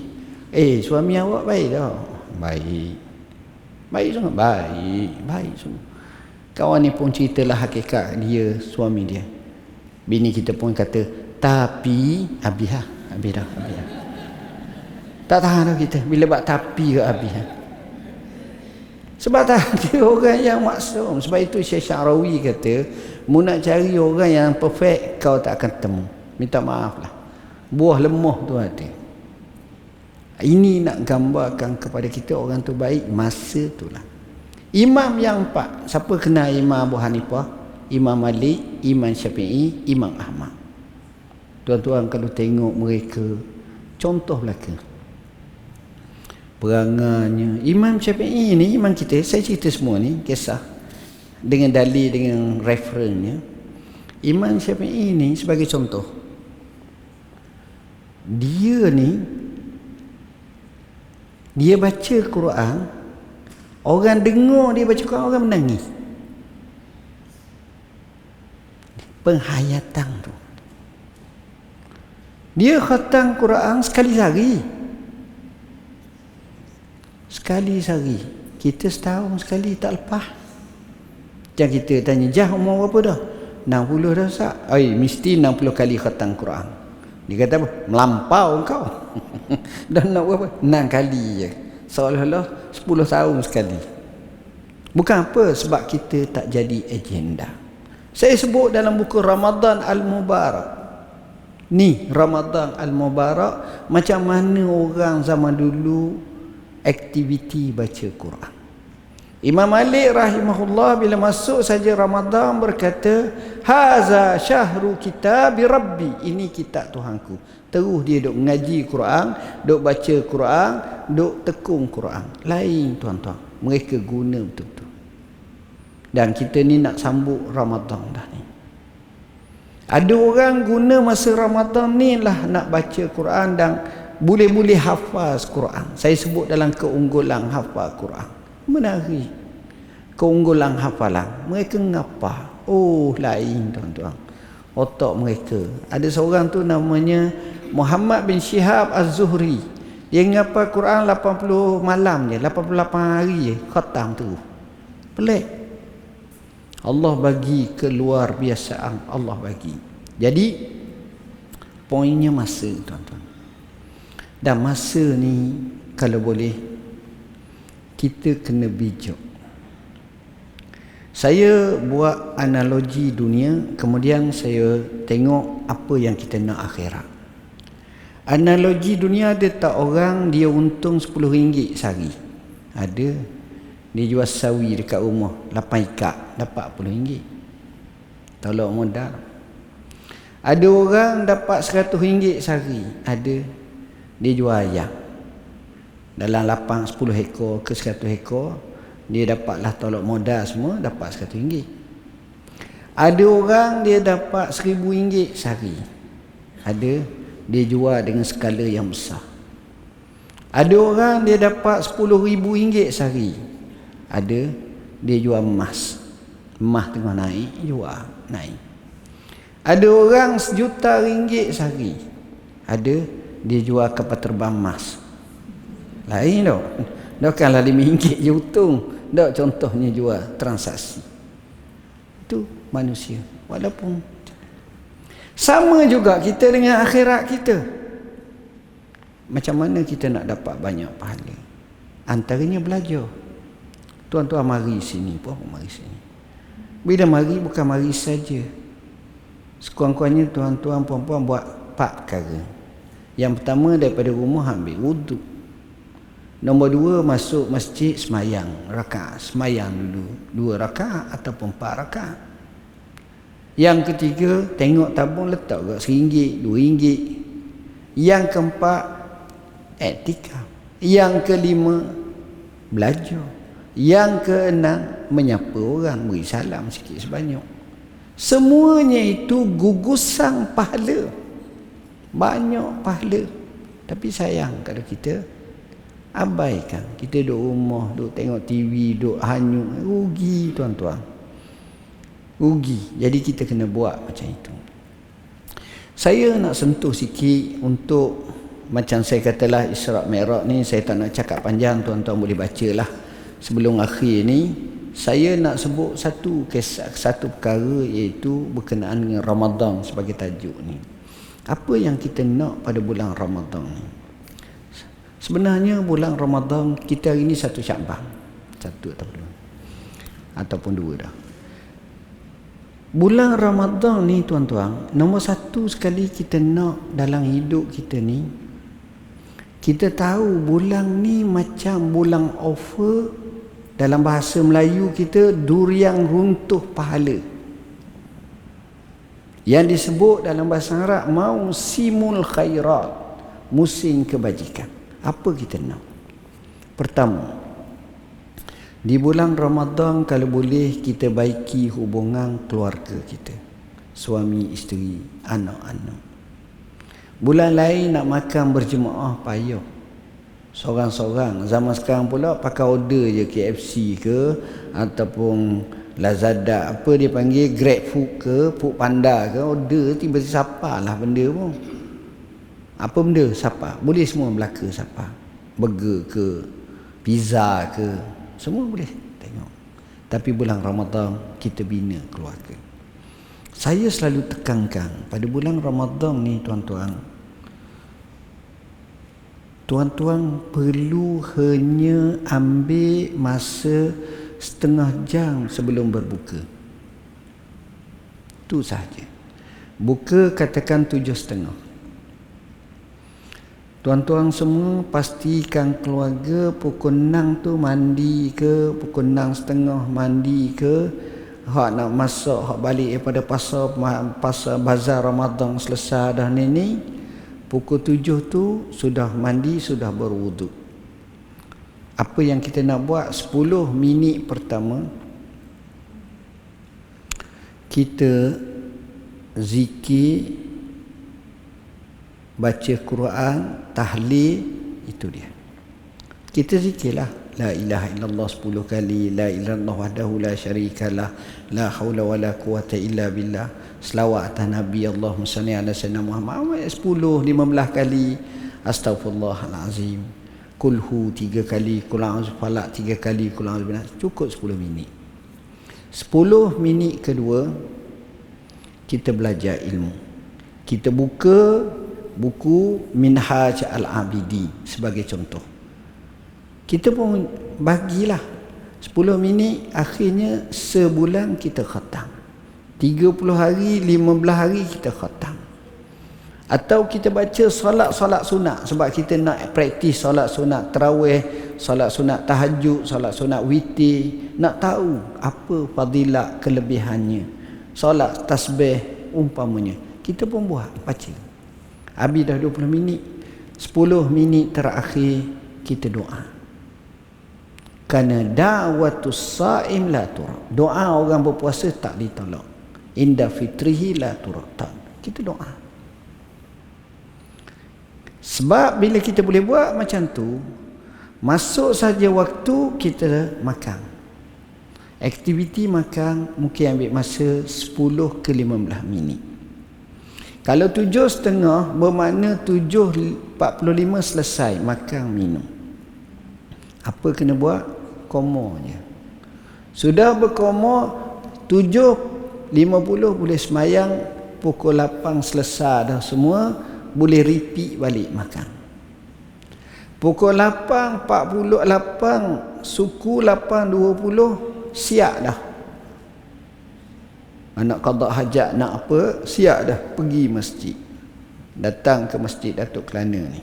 A: suami awak baik tak? Baik sangat, baik semua. Kawan ni pun ceritalah hakikat dia, suami dia. Bini kita pun kata, tapi habis dah. Tak tahan dah kita bila buat tapi ke habis. Sebab tak ada orang yang maksum. Sebab itu Syekh Syarawi kata, mu nak cari orang yang perfect, kau tak akan temu. Minta maaf lah, buah lemah tu ada. Ini nak gambarkan kepada kita orang tu baik masa tu lah. Imam yang 4, siapa kenal Imam Abu Hanifah, Imam Malik, Imam Syafi'i, Imam Ahmad? Tuan-tuan kalau tengok mereka, contoh belaka perangainya. Imam Syafi'i ni imam kita, saya cerita semua ni kisah dengan dalil, dengan referennya. Imam Syafi'i ni sebagai contoh, dia baca Quran, orang dengar dia baca Quran, orang menangis. Penghayatan tu. Dia khatam Quran sekali sehari. Kita setahun sekali tak lepas. Jangan kita tanya, jah umur berapa dah? 60 dah Ustaz. Mesti 60 kali khatam Quran. Dia kata apa? Melampau kau. Dah nak berapa? 6 kali je. Seolah-olah 10 tahun sekali. Bukan apa, sebab kita tak jadi agenda. Saya sebut dalam buku Ramadan Al-Mubarak. Ni Ramadan Al-Mubarak, macam mana orang zaman dulu aktiviti baca Quran. Imam Malik rahimahullah bila masuk saja Ramadan berkata, haza syahru kitabi rabbi, ini kitab Tuhanku. Terus dia duk mengaji Quran, duk baca Quran, duk tekung Quran. Lain tuan-tuan, mereka guna betul-betul. Dan kita ni nak sambut Ramadan dah ni. Ada orang guna masa Ramadan ni lah nak baca Quran dan boleh-boleh hafal Quran. Saya sebut dalam keunggulan hafal Quran. Menarik. Keunggulan hafalan. Mereka ngapa? Oh, lain tuan-tuan. otak mereka. Ada seorang tu namanya Muhammad bin Shihab Az-Zuhri. Dia ngapal Quran 80 malam je, 88 hari je khatam tu. Pelik. Allah bagi keluar biasaan, Allah bagi. Jadi poinnya masa, tuan-tuan. Dan masa ni kalau boleh kita kena bijak. Saya buat analogi dunia, kemudian saya tengok apa yang kita nak akhirat. Analogi dunia, ada tak orang dia untung RM10 sehari? Ada. Dia jual sawi dekat rumah 8 ikat dapat RM10. Tolak modal. Ada orang dapat RM100 sehari. Ada. Dia jual ayam dalam lapang 10 ekor ke 100 ekor, dia dapatlah tolak modal semua, dapat RM100. Ada orang dia dapat RM1,000 sehari. Ada. Dia jual dengan skala yang besar. Ada orang dia dapat RM10,000 sehari. Ada. Dia jual emas. Emas tengah naik, jual naik. Ada orang RM1,000,000 sehari. Ada. Dia jual kapal terbang emas. Lain tak? Bukanlah RM5 je untung. Tak, contohnya jual transaksi. Itu manusia. Walaupun sama juga kita dengan akhirat kita. Macam mana kita nak dapat banyak pahala? Antaranya belajar. Tuan-tuan mari sini, puan mari sini. Bila mari bukan mari saja. Sekurang-kurangnya tuan-tuan puan-puan buat 4 perkara. Yang pertama, daripada rumah ambil wuduk. Nombor 2, masuk masjid semayang rakaat. Semayang dulu 2 rakaat ataupun 4 rakaat. Yang ketiga, tengok tabung letak ke RM1, RM2. Yang keempat, iktikaf. Yang kelima, belajar. Yang keenam, menyapa orang, beri salam sikit sebanyak. Semuanya itu gugusan pahala. Banyak pahala. Tapi sayang kalau kita abaikan. Kita duduk rumah, duduk tengok TV, duduk hanyut. Rugi tuan-tuan. Rugi. Jadi kita kena buat macam itu. Saya nak sentuh sikit untuk, macam saya katalah Isra' Mi'raj ni, saya tak nak cakap panjang, tuan-tuan boleh baca lah. Sebelum akhir ni, saya nak sebut satu perkara, iaitu berkenaan dengan Ramadan sebagai tajuk ni. Apa yang kita nak pada bulan Ramadan ni? Sebenarnya bulan Ramadan kita hari ni 1 Syakban. 1 ataupun 2 dah. Bulan Ramadan ni tuan-tuan, nombor 1 sekali kita nak dalam hidup kita ni, kita tahu bulan ni macam bulan offer. Dalam bahasa Melayu kita, durian runtuh pahala. Yang disebut dalam bahasa Arab mausimul khairat, musim kebajikan. Apa kita nak? Pertama, di bulan Ramadan kalau boleh kita baiki hubungan keluarga kita, suami, isteri, anak-anak. Bulan lain nak makan berjemaah payah, seorang-seorang. Zaman sekarang pula pakai order je, KFC ke ataupun Lazada, apa dia panggil, GrabFood ke, Food Panda ke, order tiba-tiba siapa lah benda pun. Apa benda siapa? Boleh semua belaka siapa. Burger ke, pizza ke, semua boleh tengok. Tapi bulan Ramadan kita bina keluarga. Saya selalu tekankan pada bulan Ramadan ni tuan-tuan, tuan-tuan perlu hanya ambil masa setengah jam sebelum berbuka. Itu sahaja. Buka katakan 7:30. Tuan-tuan semua pastikan keluarga pukul 6 tu mandi ke, pukul 6:30 mandi ke. Hak nak masuk, hak balik daripada pasar bazar Ramadan selesai dah ni, pukul 7 tu sudah mandi, sudah berwuduk. Apa yang kita nak buat, 10 minit pertama kita zikir, baca Quran, tahlil, itu dia. Kita zikirlah la ilaha illallah 10 kali, la ilaha illallah wahdahu la syarikalah, la haula wala quwata illa billah, selawat atas Nabi, Allahumma salli ala sayyidina Muhammad 10 15 kali, astaghfirullahalazim, kulhu 3 kali, qul a'udzu falaq 3 kali, qul a'udzu binas, cukup 10 minit. 10 minit kedua kita belajar ilmu. Kita buka buku Minhaj Al-Abidin sebagai contoh. Kita pun bagilah 10 minit, akhirnya sebulan kita khatam. 30 hari, 15 hari kita khatam. Atau kita baca solat sunat, sebab kita nak praktis solat sunat tarawih, solat sunat tahajud, solat sunat witir, nak tahu apa fadilat kelebihannya. Solat tasbih umpamanya, kita pun buat baca. Habis dah 20 minit, 10 minit terakhir kita doa. Kerana da'watus sa'im la turad. Doa orang berpuasa tak ditolak. Inda fitrihi la turad. Kita doa. Sebab bila kita boleh buat macam tu, masuk saja waktu kita makan. Aktiviti makan mungkin ambil masa 10 ke 15 minit. Kalau 7.30 bermakna 7.45 selesai makan minum. Apa kena buat? Koma je. Sudah berkoma 7.50 boleh semayang, pukul 8 selesai dah semua, boleh repeat balik makan. Pukul 8.48 suku 8.20 siap dah. Nak qada hajat, nak apa, siap dah pergi masjid. Datang ke masjid Datuk Kelana ni,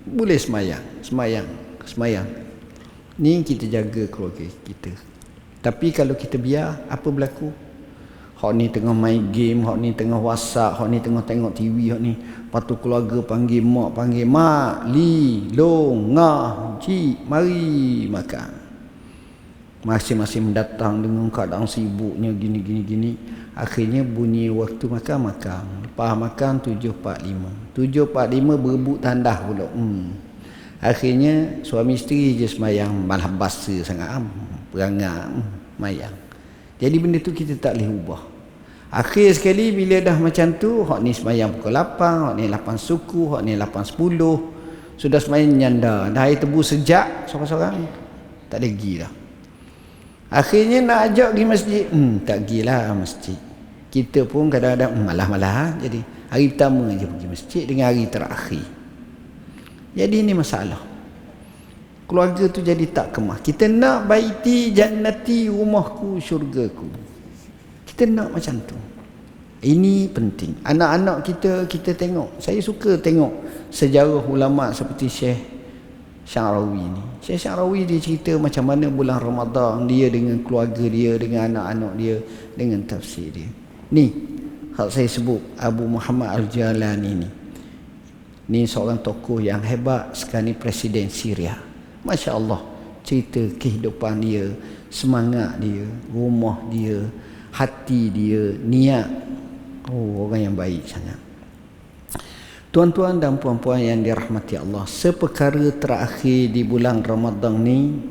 A: boleh semayang. Ni kita jaga keluarga kita. Tapi kalau kita biar, apa berlaku? Hak ni tengah main game, hak ni tengah WhatsApp, hak ni tengah tengok TV, hak ni patu keluarga panggil mak, li, long, ngah, cik, mari makan. Masing-masing mendatang dengan keadaan sibuknya gini. Akhirnya bunyi waktu makan. Lepas makan 7.45. 7.45 berebut tandah pula. Akhirnya suami isteri je semayang, malah basa sangat, perangai mayang. Jadi benda tu kita tak boleh ubah. Akhir sekali bila dah macam tu, hak ni semayang pukul 8, hak ni 8 suku, hak ni 8.10, sudah semayang nyanda, dah air tebu sejak seorang-seorang, tak ada pergi dah. Akhirnya nak ajak pergi masjid, tak pergilah masjid. Kita pun kadang-kadang malah-malah, jadi hari pertama je pergi masjid dengan hari terakhir. Jadi ini masalah. Keluarga tu jadi tak kemah. Kita nak baiti jannati, rumahku syurgaku. Kita nak macam tu. Ini penting. Anak-anak kita tengok. Saya suka tengok sejarah ulama seperti Syekh Syarawi ni. Syekh Syarawi dia cerita macam mana bulan Ramadan dia dengan keluarga dia, dengan anak-anak dia, dengan tafsir dia. Ni hak saya sebut Abu Muhammad Al-Jalani ni. Ni seorang tokoh yang hebat, sekarang ni Presiden Syria. Masya Allah, cerita kehidupan dia, semangat dia, rumah dia, hati dia, niat. Oh, orang yang baik sangat. Tuan-tuan dan puan-puan yang dirahmati Allah, seperkara terakhir di bulan Ramadan ni,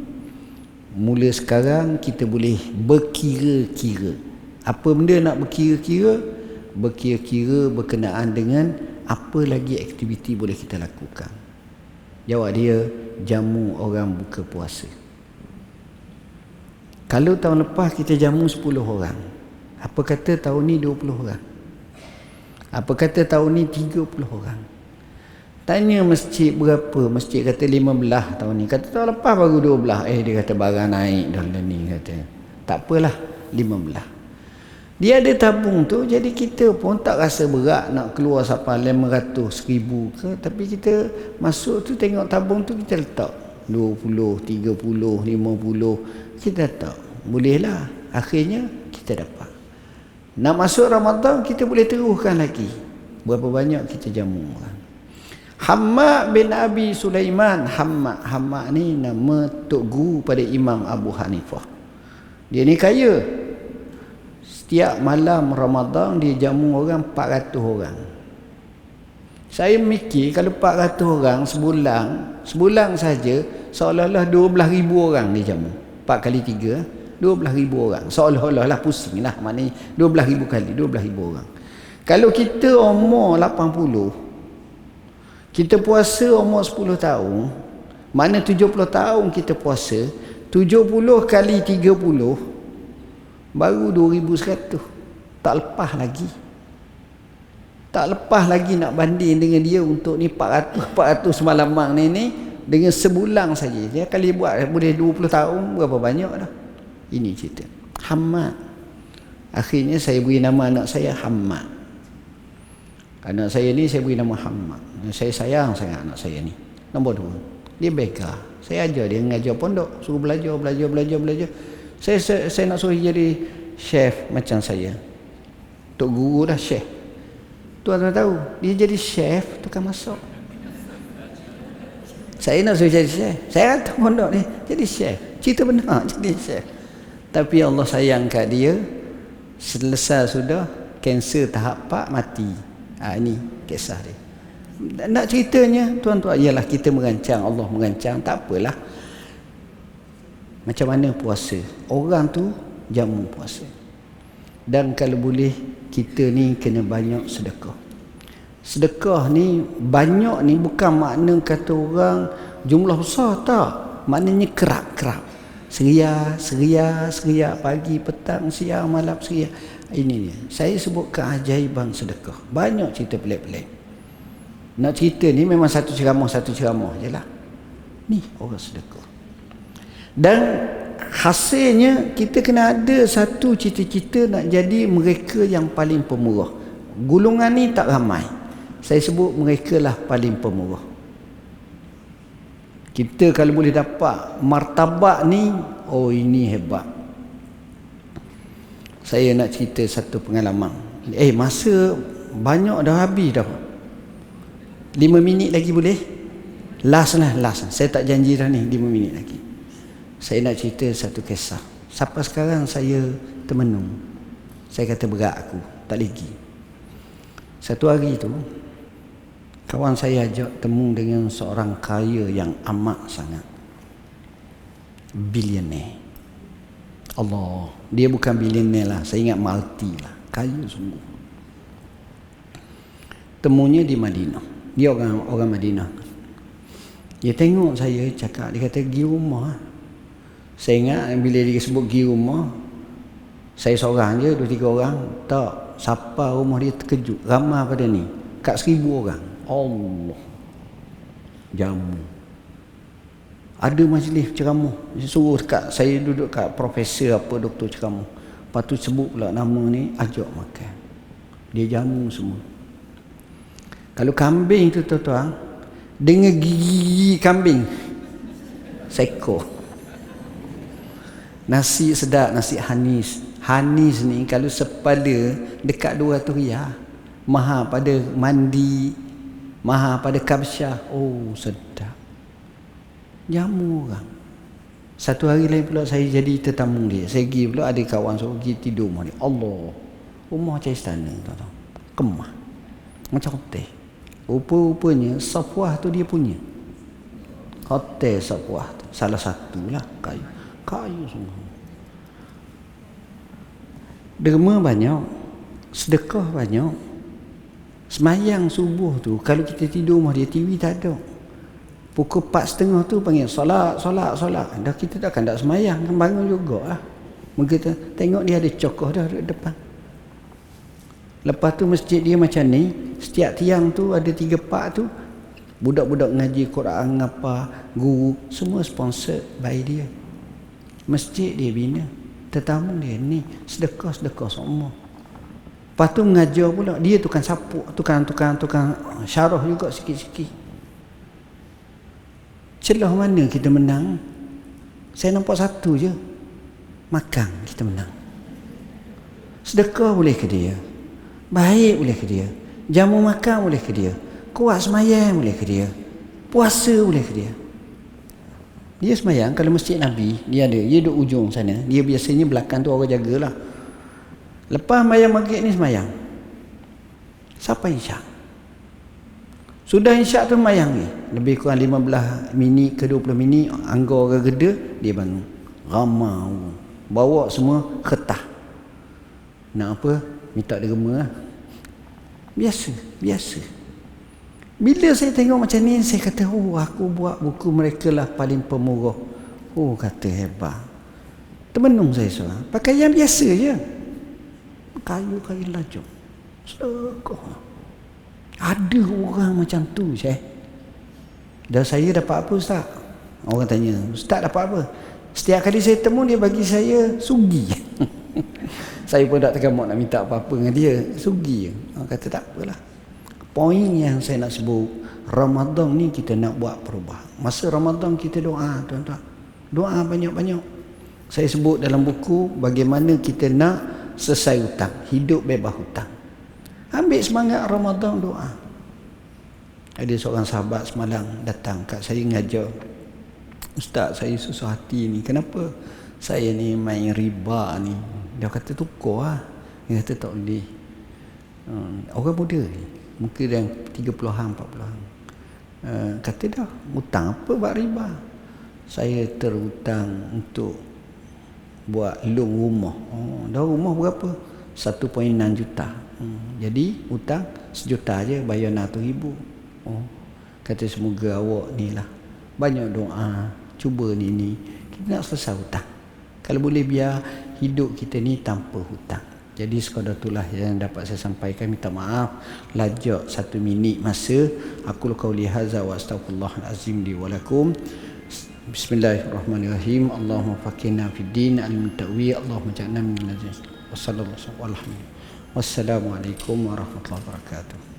A: mula sekarang kita boleh berkira-kira. Apa benda nak berkira-kira? Berkira-kira berkenaan dengan apa lagi aktiviti boleh kita lakukan. Jawab dia, jamu orang buka puasa. Kalau tahun lepas kita jamu 10 orang, apa kata tahun ni 20 orang? Apa kata tahun ni 30 orang? Tanya masjid berapa? Masjid kata 15 tahun ni. Kata tahun lepas baru 12. Dia kata barang naik dah ni, kata. Tak apalah, 15. Dia ada tabung tu, jadi kita pun tak rasa berat nak keluar sampai 500, 1000 ke. Tapi kita masuk tu tengok tabung tu, kita letak 20, 30, 50. Kita letak. Bolehlah. Akhirnya kita dapat. Nak masuk Ramadan, kita boleh teruskan lagi. Berapa banyak kita jamu orang. Hammad bin Abi Sulaiman. Hammad ni nama tok guru pada Imam Abu Hanifah. Dia ni kaya. Setiap malam Ramadan dia jamu orang 400 orang. Saya mikir kalau 400 orang sebulan saja seolah-olah 12,000 orang dia jamu. 4 kali 3, 12,000 orang. Seolah-olah lah pusing lah. Maknanya 12,000 kali 12,000 orang. Kalau kita umur 80, kita puasa umur 10 tahun, mana 70 tahun kita puasa, 70 kali 30 baru 2,100. Tak lepas lagi. Tak lepas lagi nak banding dengan dia untuk ni 400 semalaman ni dengan sebulan saja. Dia kali buat boleh 20 tahun, berapa banyak dah. Ini cerita. Hamad. Akhirnya saya beri nama anak saya Hamad. Anak saya ni saya beri nama Hamad. Saya sayang sangat anak saya ni. Nombor 2. Dia beggar. Saya ajar dia mengajar pondok, suruh belajar. Saya nak suruh jadi chef macam saya. Tok guru dah chef. Tuan-tuan tahu, dia jadi chef tukang masak. Saya nak suruh jadi chef. Saya kata pondok ni jadi chef. Cerita benar jadi chef. Tapi Allah sayang kat dia, selesai sudah, kanser tahap 4 mati. Ini kisah dia. Nak ceritanya tuan-tuan, ialah kita merancang, Allah merancang, tak apalah. Macam mana puasa? Orang tu jamu puasa. Dan kalau boleh, kita ni kena banyak sedekah. Sedekah ni banyak ni bukan makna kata orang jumlah besar, tak. Maknanya kerap-kerap. Seria pagi, petang, siang, malam, seria. Ini dia. Saya sebut keajaiban sedekah. Banyak cerita pelik-pelik. Nak cerita ni memang satu ceramah je lah. Ni orang sedekah. Dan hasilnya kita kena ada satu cita-cita nak jadi mereka yang paling pemurah. Golongan ni tak ramai. Saya sebut mereka lah paling pemurah. Kita kalau boleh dapat martabat ni, oh ini hebat. Saya nak cerita satu pengalaman. Masa banyak dah habis dah. 5 minit lagi boleh? Last. Saya tak janji dah ni 5 minit lagi. Saya nak cerita satu kisah. Sampai sekarang saya termenung. Saya kata berat aku, tak lagi. Satu hari tu, kawan saya ajak temu dengan seorang kaya yang amat sangat. Bilioner. Allah, dia bukan bilioner lah. Saya ingat multi lah. Kaya sungguh. Temunya di Madinah. Dia orang Madinah. Dia tengok saya cakap, dia kata pergi rumah. Saya ingat bila dia sebut pergi rumah, saya seorang je, 2-3 orang. Tak, siapa rumah dia terkejut. Ramai pada ni. Kat 1,000 orang. Allah. Jamu. Ada majlis ceramah. Suruh dekat, saya duduk kat profesor apa, doktor ceramah. Lepas tu sebut pula nama ni, ajak makan. Dia jamu semua. Kalau kambing tu tuan-tuan, dengan gigi kambing, sekor. Nasi sedap, nasi hanis. Hanis ni kalau sepada dekat 200 riyal. Mahal pada mandi, mahal pada kabsyah. Oh, sedap. Jamu orang. Satu hari lain pula saya jadi tetamu dia. Saya pergi pula, ada kawan suruh pergi tidur rumah dia. Allah. Rumah macam istana, tuan-tuan. Kemah. Macam hotel. Rupa-rupanya Safwah tu dia punya. Hotel Safwah tu. Salah satu lah. Kayu semua. Derma banyak. Sedekah banyak. Semayang subuh tu, kalau kita tidur rumah dia, TV tak ada. Pukul 4.30 tu panggil solat. Dah kita takkan tak semayang, kan bangun juga lah. Kita tengok dia ada cokoh dah dekat depan. Lepas tu masjid dia macam ni, setiap tiang tu ada 3 pak tu, budak-budak ngaji Quran apa, guru, semua sponsor by dia. Masjid dia bina, tetamu dia ni, sedekah semua. Lepas tu mengajar pula, dia tukang sapu, tukang syarah juga sikit-sikit. Celah mana kita menang? Saya nampak satu je, makan kita menang. Sedekah boleh ke dia, baik boleh ke dia, jamu makan boleh ke dia, kuat semayang boleh ke dia, puasa boleh ke dia. Dia semayang, kalau masjid Nabi, dia duduk ujung sana, dia biasanya belakang tu orang jagalah. Lepas semayang maghrib ni semayang, siapa isyak? Sudah isyak tu semayang ni, lebih kurang 15 minit ke 20 minit, anggar orang geda, dia bangun. Ramai. bawa semua kertas. Nak apa? Minta derma lah. Biasa. Bila saya tengok macam ni, saya kata, aku buat buku mereka lah paling pemurah. Kata hebat. Termenung saya seorang. Pakaian biasa je. Kayu-kayu lajur. Sedekah. Ada orang macam tu, Syekh. Dan saya dapat apa, Ustaz? Orang tanya, Ustaz dapat apa? Setiap kali saya temu, dia bagi saya sugi. Saya pun tak tergamak nak minta apa-apa dengan dia. Sugi. Orang kata tak apalah. Poin yang saya nak sebut, Ramadan ni kita nak buat perubahan. Masa Ramadan kita doa, tuan-tuan. Doa banyak-banyak. Saya sebut dalam buku bagaimana kita nak selesai hutang, hidup bebas hutang. Ambil semangat Ramadan doa. Ada seorang sahabat semalam datang kat saya ngajar. Ustaz, saya susah hati ni. Kenapa? Saya ni main riba ni. Dia kata tukar lah. Dia kata tak boleh. Orang muda ni. Mungkin dah 30-an, 40-an. Kata dah, hutang apa buat riba? Saya terhutang untuk buat loan rumah. Dah rumah berapa? 1.6 juta. Jadi hutang 1 juta je, bayar 600,000. Kata semoga awak ni lah banyak doa, cuba ni kita nak selesai hutang. Kalau boleh biar hidup kita ni tanpa hutang. Jadi sekadar itulah yang dapat saya sampaikan. Minta maaf lajak 1 minit masa. Aku qauli hadza wa astaghfirullahalazim li wa lakum. Bismillahirrahmanirrahim. Allahumma faqihna fid din al-mutawi. Allahumma ja'alna minal ladzina. Wassalamualaikum warahmatullahi wabarakatuh.